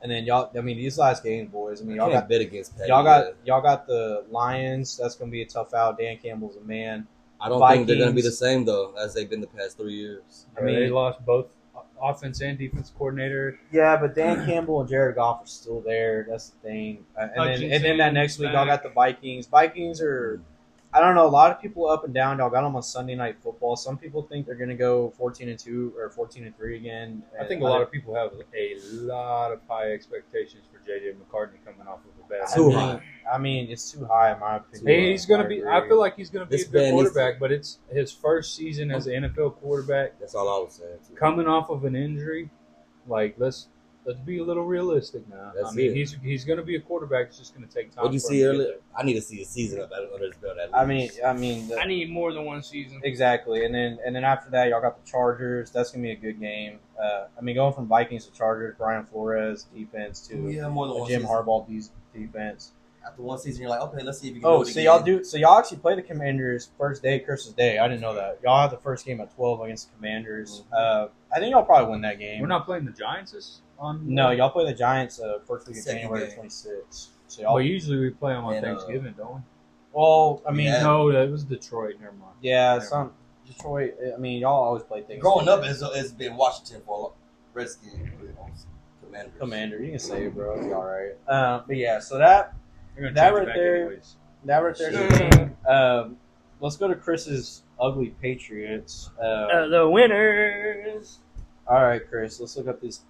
And then y'all, I mean, these last games, boys. I mean, y'all got bet against Patty. y'all got the Lions. That's gonna be a tough out. Dan Campbell's a man. I don't think they're going to be Vikings. the same though as they've been the past 3 years. I mean, they lost both offense and defense coordinator. Yeah, but Dan Campbell and Jared Goff are still there. That's the thing. And then that next week, y'all got the Vikings. Vikings are, I don't know. A lot of people up and down. Y'all got them on Sunday Night Football. Some people think they're gonna go 14-2 or 14-3 again. I think a lot of people have a lot of high expectations for J.J. McCartney coming off of a bad Too season. high. I mean, it's too high in my opinion. Hey, he's gonna I be. agree. I feel like he's gonna be This a good man needs to- quarterback, but it's his first season as an NFL quarterback, That's all I was saying. Too. coming off of an injury. Like let's be a little realistic now. That's I mean, it. he's gonna be a quarterback. It's just gonna take time. What did you for see him to earlier? get I need to see a season of that under his belt. At I least. mean, I need more than one season. exactly. And then after that, y'all got the Chargers. That's gonna be a good game. I mean, going from Vikings to Chargers, Brian Flores defense to yeah, more than a one Jim season. Harbaugh defense. After one season, you're like, okay, let's see if you can. Oh, do it so again. y'all actually play the Commanders first day, Christmas Day. I didn't know that. Y'all have the first game at 12 against the Commanders. I think y'all probably win that game. We're not playing the Giants this on. No, y'all play the Giants first week of Second January game. 26th. So Well, y'all, usually we play them on And, Thanksgiving, don't we? well, I mean, Yeah. No, that was Detroit. Never mind. yeah, Never some Detroit. I mean, y'all always play things. Growing up, it's been Washington for a lot. Redskins, Commanders. Commander, you can say it, bro. It's all right. But yeah, so that We're gonna That change it right back there- anyways. there's Shit. the game. Let's go to Chris's ugly Patriots. The winners. All right, Chris. Let's look up these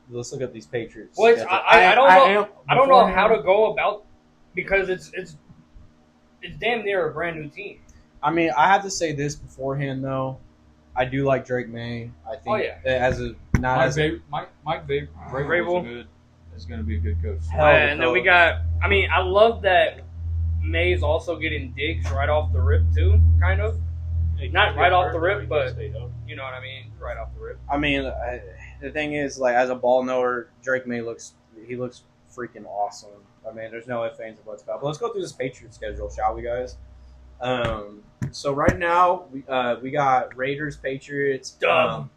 Patriots. Well, schedule. I don't know. I don't know beforehand- how to go about because it's damn near a brand new team. I mean, I have to say this beforehand though. I do like Drake May. I think Oh, yeah. as a not Mike as a, Vrabel is going to be a good coach. Hell of a And then we coach. got. I mean, I love that May's also getting digs right off the rip too, kind of. Not right off the rip, but you know what I mean, right off the rip. I mean, the thing is, like as a ball knower, Drake May looks freaking awesome. I mean, there's no ifs, ands, or buts about it. But let's go through this Patriots schedule, shall we, guys? So right now we got Raiders, Patriots. Dub.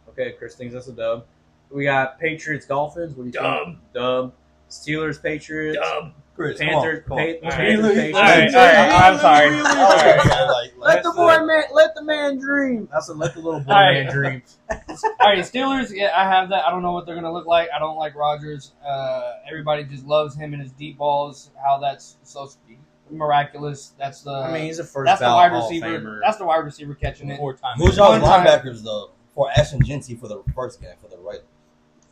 Okay, Chris thinks that's a dub. We got Patriots, Dolphins. What do you think? Dub. Steelers, Patriots. Dub. Chris, Panthers, come on. Panthers, Patriots. All right, I'm sorry. Let the man dream. That's a let the little boy All right. man dream. All right, Steelers. Yeah, I have that. I don't know what they're gonna look like. I don't like Rodgers. Everybody just loves him and his deep balls. How that's so miraculous. That's the. I mean, he's a first that's the ballot wide Hall of receiver. Famer. That's the wide receiver catching it. Four-time. Who's y'all's One time. linebackers though? For Ashton Genty for the first game for the Raiders.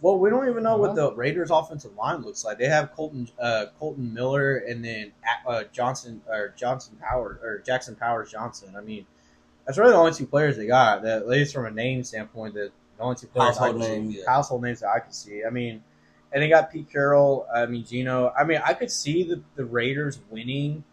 Well, we don't even know what the Raiders' offensive line looks like. They have Colton Miller and then Jackson Powers Johnson. I mean, that's really the only two players they got. That, at least from a name standpoint, the only two players household names that I can see. I mean, and they got Pete Carroll. I mean, Gino. I mean, I could see the Raiders winning,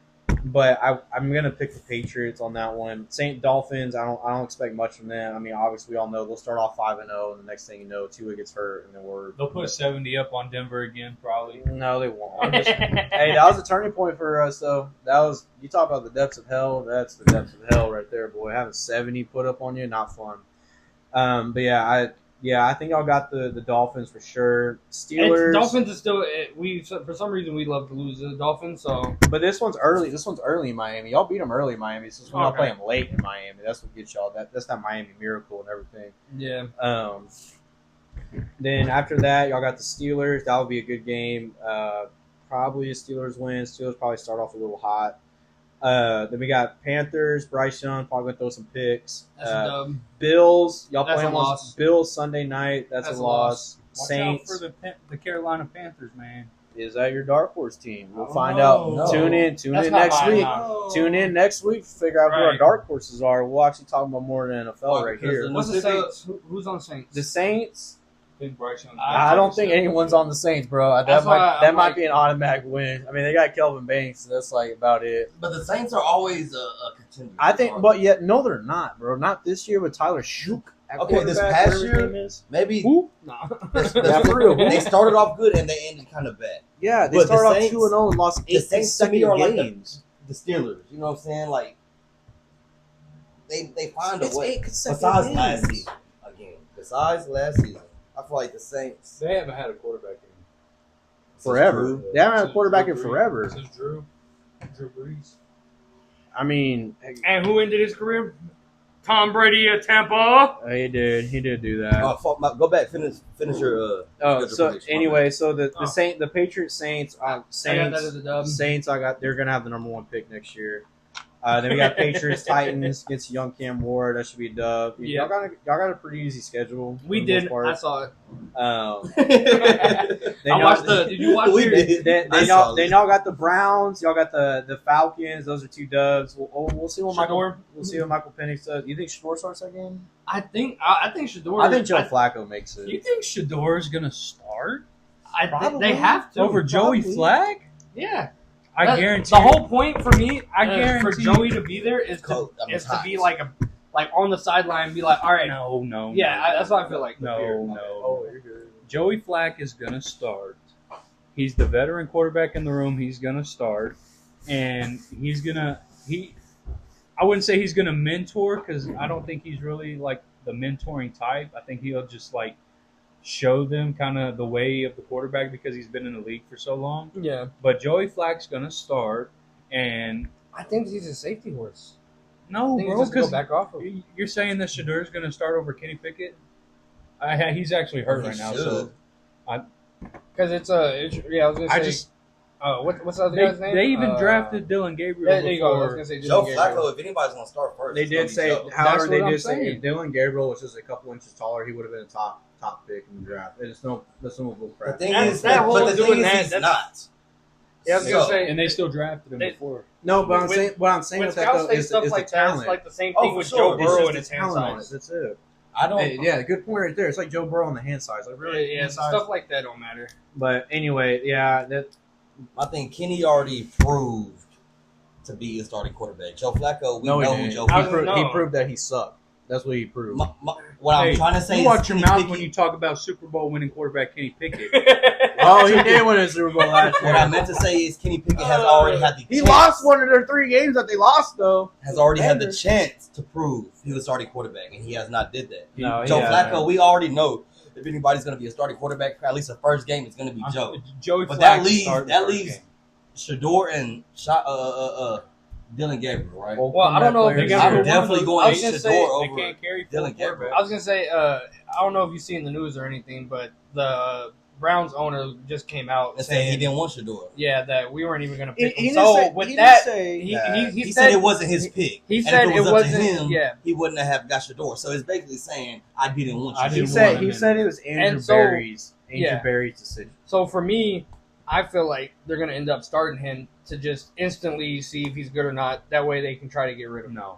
but I'm gonna pick the Patriots on that one. Saint Dolphins. I don't expect much from them. I mean, obviously we all know they'll start off 5-0, and the next thing you know, Tua gets hurt, and then They'll put 70 up on Denver again, probably. No, they won't. Hey, that was a turning point for us, though. That was you talk about the depths of hell. That's the depths of hell right there, boy. Having 70 put up on you, not fun. But I think y'all got the Dolphins for sure. Steelers. Dolphins is still. For some reason we love to lose the Dolphins. So But this one's early. This one's early in Miami. Y'all beat them early in Miami. So when y'all Okay. play them late in Miami, that's what gets y'all. That's that Miami miracle and everything. yeah. Then after that, y'all got the Steelers. That would be a good game. Probably a Steelers win. Steelers probably start off a little hot. Then we got Panthers. Bryce Young probably gonna throw some picks. That's a dub. Bills. Y'all That's play a them on loss. Bills Sunday night. That's a loss. Watch Saints. out for the Carolina Panthers, man. Is that your dark horse team? We'll I don't find know. out. No. Tune in That's not next mine, week. no. Tune in next week to figure out who our Right. dark horses are. We'll actually talk about more than NFL Well, right because here. the- What's the Saints? Who's on Saints? The Saints. I think Bryce Young's I don't think anyone's on the Saints, bro. That That's why might I'm might like- be an automatic win. I mean, they got Kelvin Banks, so that's like about it. But the Saints are always a contender. I think, but yet no, they're not, bro. Not this year with Tyler Shook. at Okay, this quarterback, past whatever his year- name is. maybe No. Yeah, for real. they started off good and they ended kind of bad. Yeah, they But the started off Saints- 2-0 and lost The 8 Saints to me consecutive are like games. the Steelers. You know what I'm saying? Like they find It's a way. 8 consecutive Besides games. last season, again. Besides last season, I feel like the Saints They haven't had a quarterback in Forever. Drew. They haven't had a Since quarterback Drew in Brees. forever. Since Drew Brees. I mean, And who ended his career? Tom Brady at Tampa. he did do that. Go back, finish your. Oh, schedule so prediction. anyway, so the Oh. the Patriots Saints I got that as a dub. Saints they're gonna have the number 1 pick next year. Then we got Patriots Titans against young Cam Ward. That should be a dub. Yeah. Y'all got a pretty easy schedule. We for the most did. part. I saw it. Then I y'all- watched the. Did you watch We it? did. Then I saw y'all it. got the Browns. Y'all got the Falcons. Those are 2 dubs. We'll see what Shador? We'll see what Michael Penix does. You think Shador starts that game? I think Shador. I think Joe Flacco makes it. You think Shador is going to start Probably. They have to. over Joey probably. Flagg? Yeah. I That- guarantee. The whole point for me, I for guarantee- Joey to be there is to Coach, I mean, is to hot. be like on the sideline and be like, all right, No. yeah, that's what I feel like. No. Oh, you're good. Joey Flacco is going to start. He's the veteran quarterback in the room. He's going to start. And he's going to I wouldn't say he's going to mentor because I don't think he's really like the mentoring type. I think he'll just like show them kind of the way of the quarterback because he's been in the league for so long. Yeah, But Joey Flacco's going to start. And I think he's a safety horse. I no, think bro, he's just go because back off him. you're saying that Shadur's going to start over Kenny Pickett? He's actually hurt right now. So Because yeah, I was gonna say. I just what's the other guy's name? they even drafted Dylan Gabriel. Yeah, there you go. I was before. gonna say Joe Dylan Gabriel. Flacco, if anybody's gonna start first, They it's gonna did be say, Joe. however, That's they what I'm did say saying. if Dylan Gabriel was just a couple inches taller, he would have been a top pick in the draft. It's no bull The crap. thing That- is, that whole but the doing thing is, that, he's that's- not. Yeah, I was gonna So- say. And they still drafted him They- before. No, but When- what I'm saying When with that scouts though say is stuff the like that, talent. it's like the same Oh, thing for with sure. Joe It's Burrow just and the his hand talent on it. size. That's it. I don't. Yeah, good point right there. It's like Joe Burrow on the hand size. Like really, Yeah, hand size. stuff like that don't matter. But anyway, yeah, that I think Kenny already proved to be a starting quarterback. Joe Flacco, we no, know he who didn't. Joe He, I was- Flacco. proved, he no. proved that he sucked. That's what he proved. What I'm Hey, trying to say you is watch your Kenny mouth Pickett- when you talk about Super Bowl winning quarterback Kenny Pickett. Oh, he did win a Super Bowl last What I year. meant to say is Kenny Pickett has already had the He chance, lost one of their 3 games that they lost, though. has already had the Bangers. chance to prove he was a starting quarterback, and he has not did that. No, Joe yeah. Flacco, we already know if anybody's going to be a starting quarterback, at least the first game, it's going to be Joe. Joey But Flacco that leaves started the that first leaves game. Shador and Dylan Gabriel, right? Well, I don't know if They they got got I'm one definitely of going I was gonna say, Shador They over. can't carry Dylan four Gabriel. quarterbacks. I was gonna say, I don't know if you've seen the news or anything, but the Browns owner just came out And saying he saying, didn't want Shador. yeah, that we weren't even gonna He, pick he him. didn't So say, with he that, didn't say, he said it wasn't his pick. he And said if it was up wasn't. to him, Yeah, he wouldn't have got Shador. So it's basically saying I didn't want I Shador. he didn't said want he him said in. it was Andrew And so- Berry's yeah. decision. so for me, I feel like they're gonna end up starting him to just instantly see if he's good or not. That way they can try to get rid of him. No.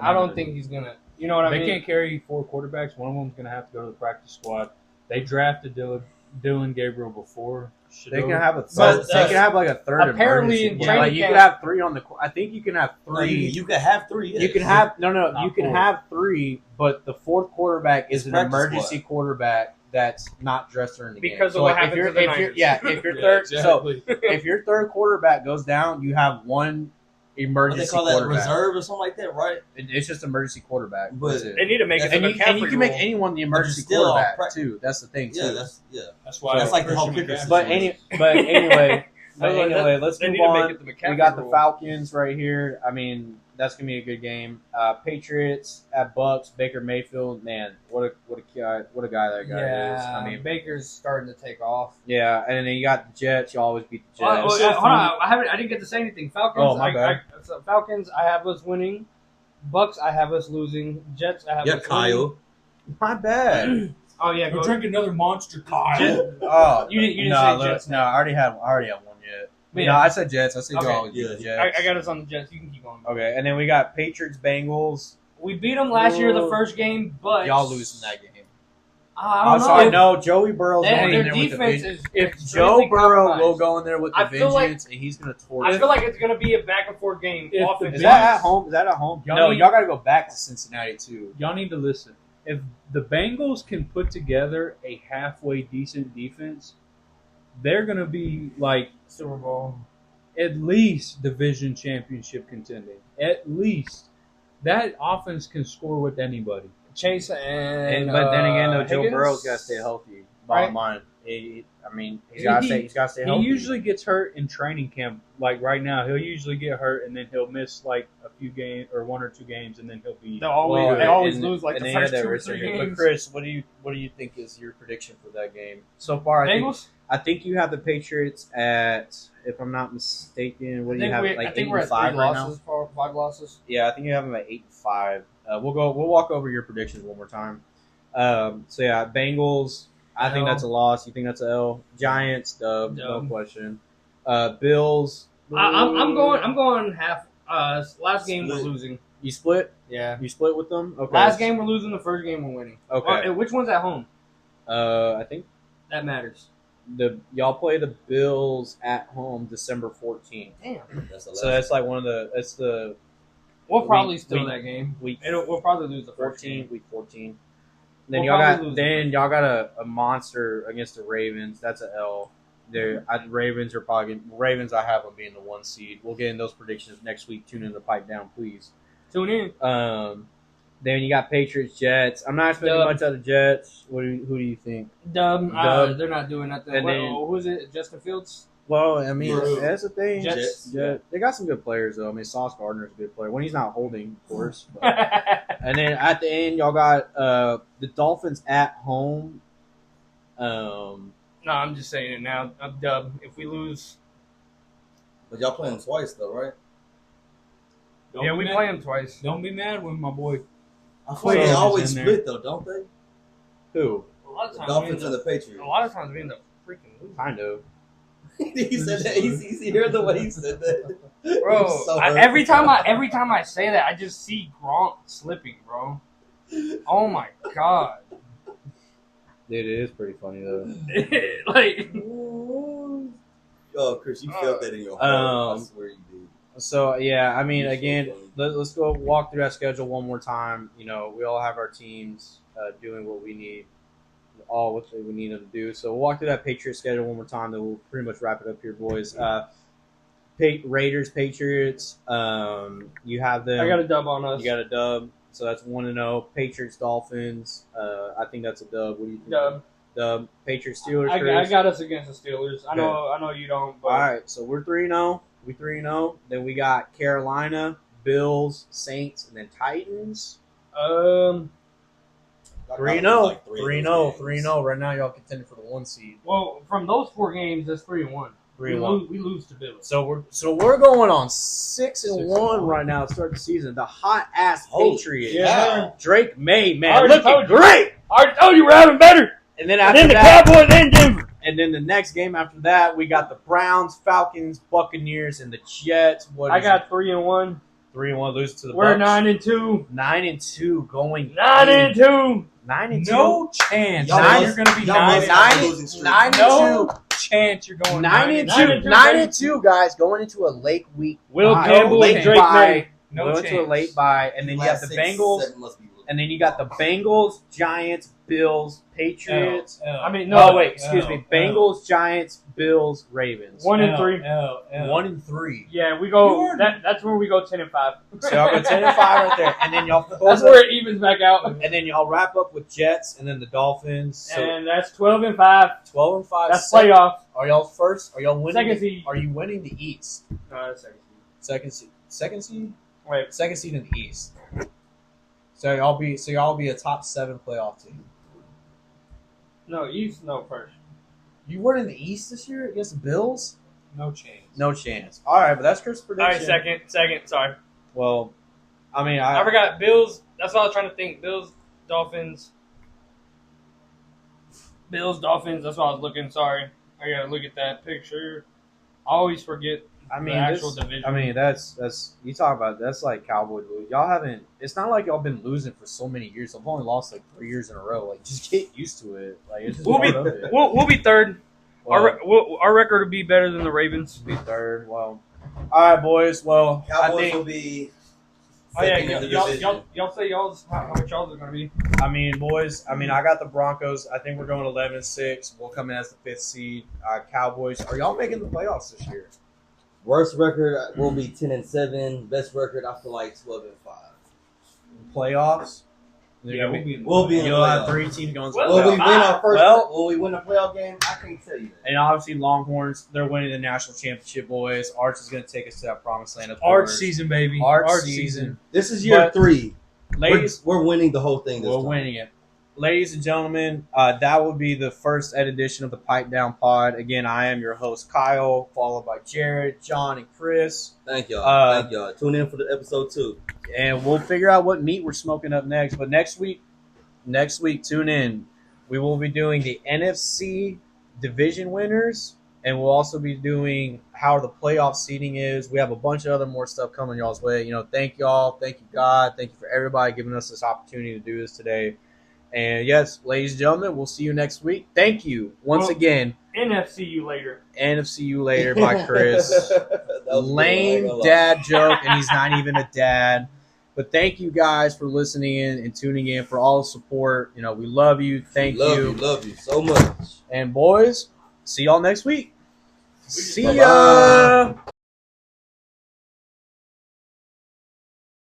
I don't think he's gonna. You know what I They mean? can't carry 4 quarterbacks. One of them's going to have to go to the practice squad. They drafted Dylan Gabriel before Shador. They can have a But, third. They can have like a third. apparently emergency. in Yeah, like training you camp- could have 3 on the. I think you can have No, 3. you could have 3. You can have no. Not You can 4. have 3, but the 4th quarterback is an Practice emergency squad. quarterback that's not dressed during the game. Because of So, what like, happened if to the you're, if you're, Niners. yeah, if your Yeah, third, exactly. so if your 3rd quarterback goes down, you have 1 What they emergency call that, quarterback. reserve or something like that, right? It's just emergency quarterback. But- That's it. They need to make it And to you, the and you can make rule. anyone the emergency still all quarterback prac- too. That's the thing too. That's why That's like the whole Christian kicker McCaffrey- But anyway, let's They move need to make on. it the McCaffrey We got the rule. Falcons right here. I mean, that's gonna be a good game. Patriots at Bucks. Baker Mayfield, man, what a guy that guy is. Yeah, I mean, Baker's starting to take off. yeah, and then you got the Jets. You always beat the Oh, Jets. hold on, I didn't get to say anything. Falcons. Oh, my bad. Falcons. I have us winning. Bucks. I have us losing. Jets. I have Yeah, us Kyle. winning. My bad. Oh yeah, Go go. drink another Monster, Kyle. Oh, You didn't no, say Jets. no, I already had one yet. But No, yeah. I said Jets. I said Okay. y'all Yeah. Jets. I got us on the Jets. You can keep going. Okay, and then we got Patriots Bengals. We beat them last year the first game, but Y'all losing that game. I don't Also, know. I know Joey Burrow's going in Their there with the defense vengeance. is If extremely Joe Burrow compromised. will go in there with the I feel like- vengeance, and he's going to torch. I feel like it's gonna be a back and forth game. If the Offense. Is that at home? Is that at home? Y'all No, need- y'all got to go back to Cincinnati too. Y'all need to listen. If the Bengals can put together a halfway decent defense, they're going to be like Super Bowl? at least division championship contending. At least that offense can score with anybody. Chase and But then again, though, Joe Higgins? Burrow's got to stay healthy. Right. Bottom line, he's got to stay He healthy. usually gets hurt in training camp. Like right now, he'll usually get hurt and then he'll miss like a few games or 1 or 2 games, and then he'll be. They always lose like and the they had first that 2 or wrist 3 injury. games. But Chris, what do you think is your prediction for that game so far? Bengals. I think you have the Patriots at, if I'm not mistaken, what do you have? Like I think we're at 8-5 3 right losses, now. 5 losses. Yeah, I think you have them at 8-5. We'll walk over your predictions one more time. So yeah, Bengals. I think L. that's a loss. You think that's a L? Giants, no Dub. question. Bills. I'm going half. Last game we're Split. losing. You split. Yeah. You split with them. Okay. Last game we're losing. The first game we're winning. Okay. Which one's at home? I think That matters. y'all play the Bills at home December 14th. Damn. That's the So last. that's like that's the We'll probably Week- steal week- that game. week We'll probably lose the first 14, game. week 14. Then We'll y'all probably got lose y'all got a monster against the Ravens. That's a L. Ravens are probably Ravens. I have them being the 1 seed. We'll get in those predictions next week. Tune in to Pipe Down, please. Tune in. Then you got Patriots, Jets. I'm not expecting Dub. much out of Jets. Who do you think? Dub. Dub. They're not doing nothing. And Who is it? Justin Fields. Well, I mean, Yes. that's the thing. Jets. Yeah, they got some good players though. I mean, Sauce Gardner's a good player when he's not holding, of course. But. And then at the end, y'all got the Dolphins at home. No, I'm just saying it now. Dub. If we lose, But y'all playing twice though, right? Don't yeah, be we mad- play them twice. Don't be mad when my boy. I feel like they Soldiers always in there. split though, don't they? Who? A lot of The times, Dolphins and the a Patriots. lot of times we end up freaking losing. Kind of. He said that. You heard the way he said that, Bro, He was so every hurt. time I say that, I just see Gronk slipping, bro. Oh my god! It is pretty funny though. Like, Oh, Chris, you felt that in your heart. I swear you did. So yeah, I mean, You're so again, funny. let's go walk through that schedule one more time. You know, we all have our teams doing what we need, all what we need them to do. So we'll walk through that Patriots schedule one more time. Then we'll pretty much wrap it up here, boys. Raiders, Patriots. You have them. I got a dub on us. You got a dub. So that's 1-0. Patriots, Dolphins. I think that's a dub. What do you think? Dub. Dub. Patriots, Steelers. I Chris? got us against the Steelers. I know you don't. But All right, so we're 3-0. We 3-0. Then we got Carolina, Bills, Saints, and then Titans. 3-0. Like, I think like 3-0. three of those games. 3-0. Right now, y'all contending for the 1 seed. Well, from those 4 games, that's 3-1. 3-1. We lose to Bills. So we're going on 6-1 right now to start the season. The hot ass Holy Patriots. Yeah. Drake May, I man, already looking told you. great. I already told you we're having better. And then And after then the that, Cowboys and Denver. and then the next game after that, we got the Browns, Falcons, Buccaneers, and the Jets. I got 3-1. 3-1, lose to the We're Bucks. 9-2. 9-2 going 9-2. 9-2. No chance. Y'all Nine, must- you're going to be y'all must 9 have nine- a losing streak. 9-2. No chance you're going 9-2. 9-2. 9-2, guys, going into a late week. Will bye. Campbell Late and Drake bye. May. No Going chance. into a late bye, and then you got the Last Bengals, 6, 7 must be losing. and then you got the Bengals, Giants, Bills, Patriots. I mean, Oh no. wait, excuse me. Bengals, Giants, Bills, Ravens. 1-3. 1-3. Yeah, we go. You're- That's where we go 10-5. So y'all go 10-5 right there, and then y'all That's where it evens back out. and then y'all wrap up with Jets, and then the Dolphins. So And that's 12-5. 12-5. That's playoff. Are y'all first? Are y'all winning? Second seed. Are you winning the East? No, that's second seed. Second seed. Second seed. Wait. Second seed in the East. So y'all be a top 7 playoff team. No, East. No, first. You won in the East this year against the Bills? No chance. No chance. All right, but that's Chris' All prediction. right, second. Sorry, Well, I mean, I forgot Bills. That's what I was trying to think. Bills, Dolphins. Bills, Dolphins. That's why I was looking. Sorry, I gotta look at that picture. I always forget the actual division. I mean, that's you talk about that's like Cowboys. Y'all haven't. It's not like y'all been losing for so many years. I've only lost like 3 years in a row. Like, just get used to it. Like, it's just We'll part be of it. we'll be third. Well, Our record will be better than the Ravens. be third. Well, all right, boys. Well, Cowboys I think. will be. Oh yeah, second in the division. y'all say y'all's how much y'all's are gonna be. I mean, boys. I mean, I got the Broncos. I think we're going 11-6. We'll come in as the 5th seed. Cowboys. Are y'all making the playoffs this year? Worst record will be 10-7. Best record, I feel like 12-5. Playoffs. Yeah, we'll be. We'll be in the You'll have playoffs. 3 teams going. To Well, the Will we playoffs. win our first? Well- will we win a playoff game? I can't tell you that. And obviously, Longhorns, they're winning the national championship, boys. Arch is going to take us to that promised land. Of Arch course. season, baby. Arch season. This is year But- 3. Ladies, We're winning the whole thing this we're time. winning it. Ladies and gentlemen, that will be the first edition of the Pipe Down Pod. Again, I am your host, Kyle, followed by Jared, John, and Chris. Thank y'all. Tune in for the episode 2. And we'll figure out what meat we're smoking up next. But next week, tune in. We will be doing the NFC division winners, and we'll also be doing how the playoff seeding is. We have a bunch of other more stuff coming y'all's way. Thank y'all. Thank you, God. Thank you for everybody giving us this opportunity to do this today. And yes, ladies and gentlemen, we'll see you next week. Thank you once again. NFC you later. And see you later by Chris. That was Lame good, I ain't gonna lie. dad joke, and he's not even a dad. But thank you guys for listening in and tuning in, for all the support. We love you. Thank you. Love you so much. And boys, see y'all next week. See Bye-bye. ya.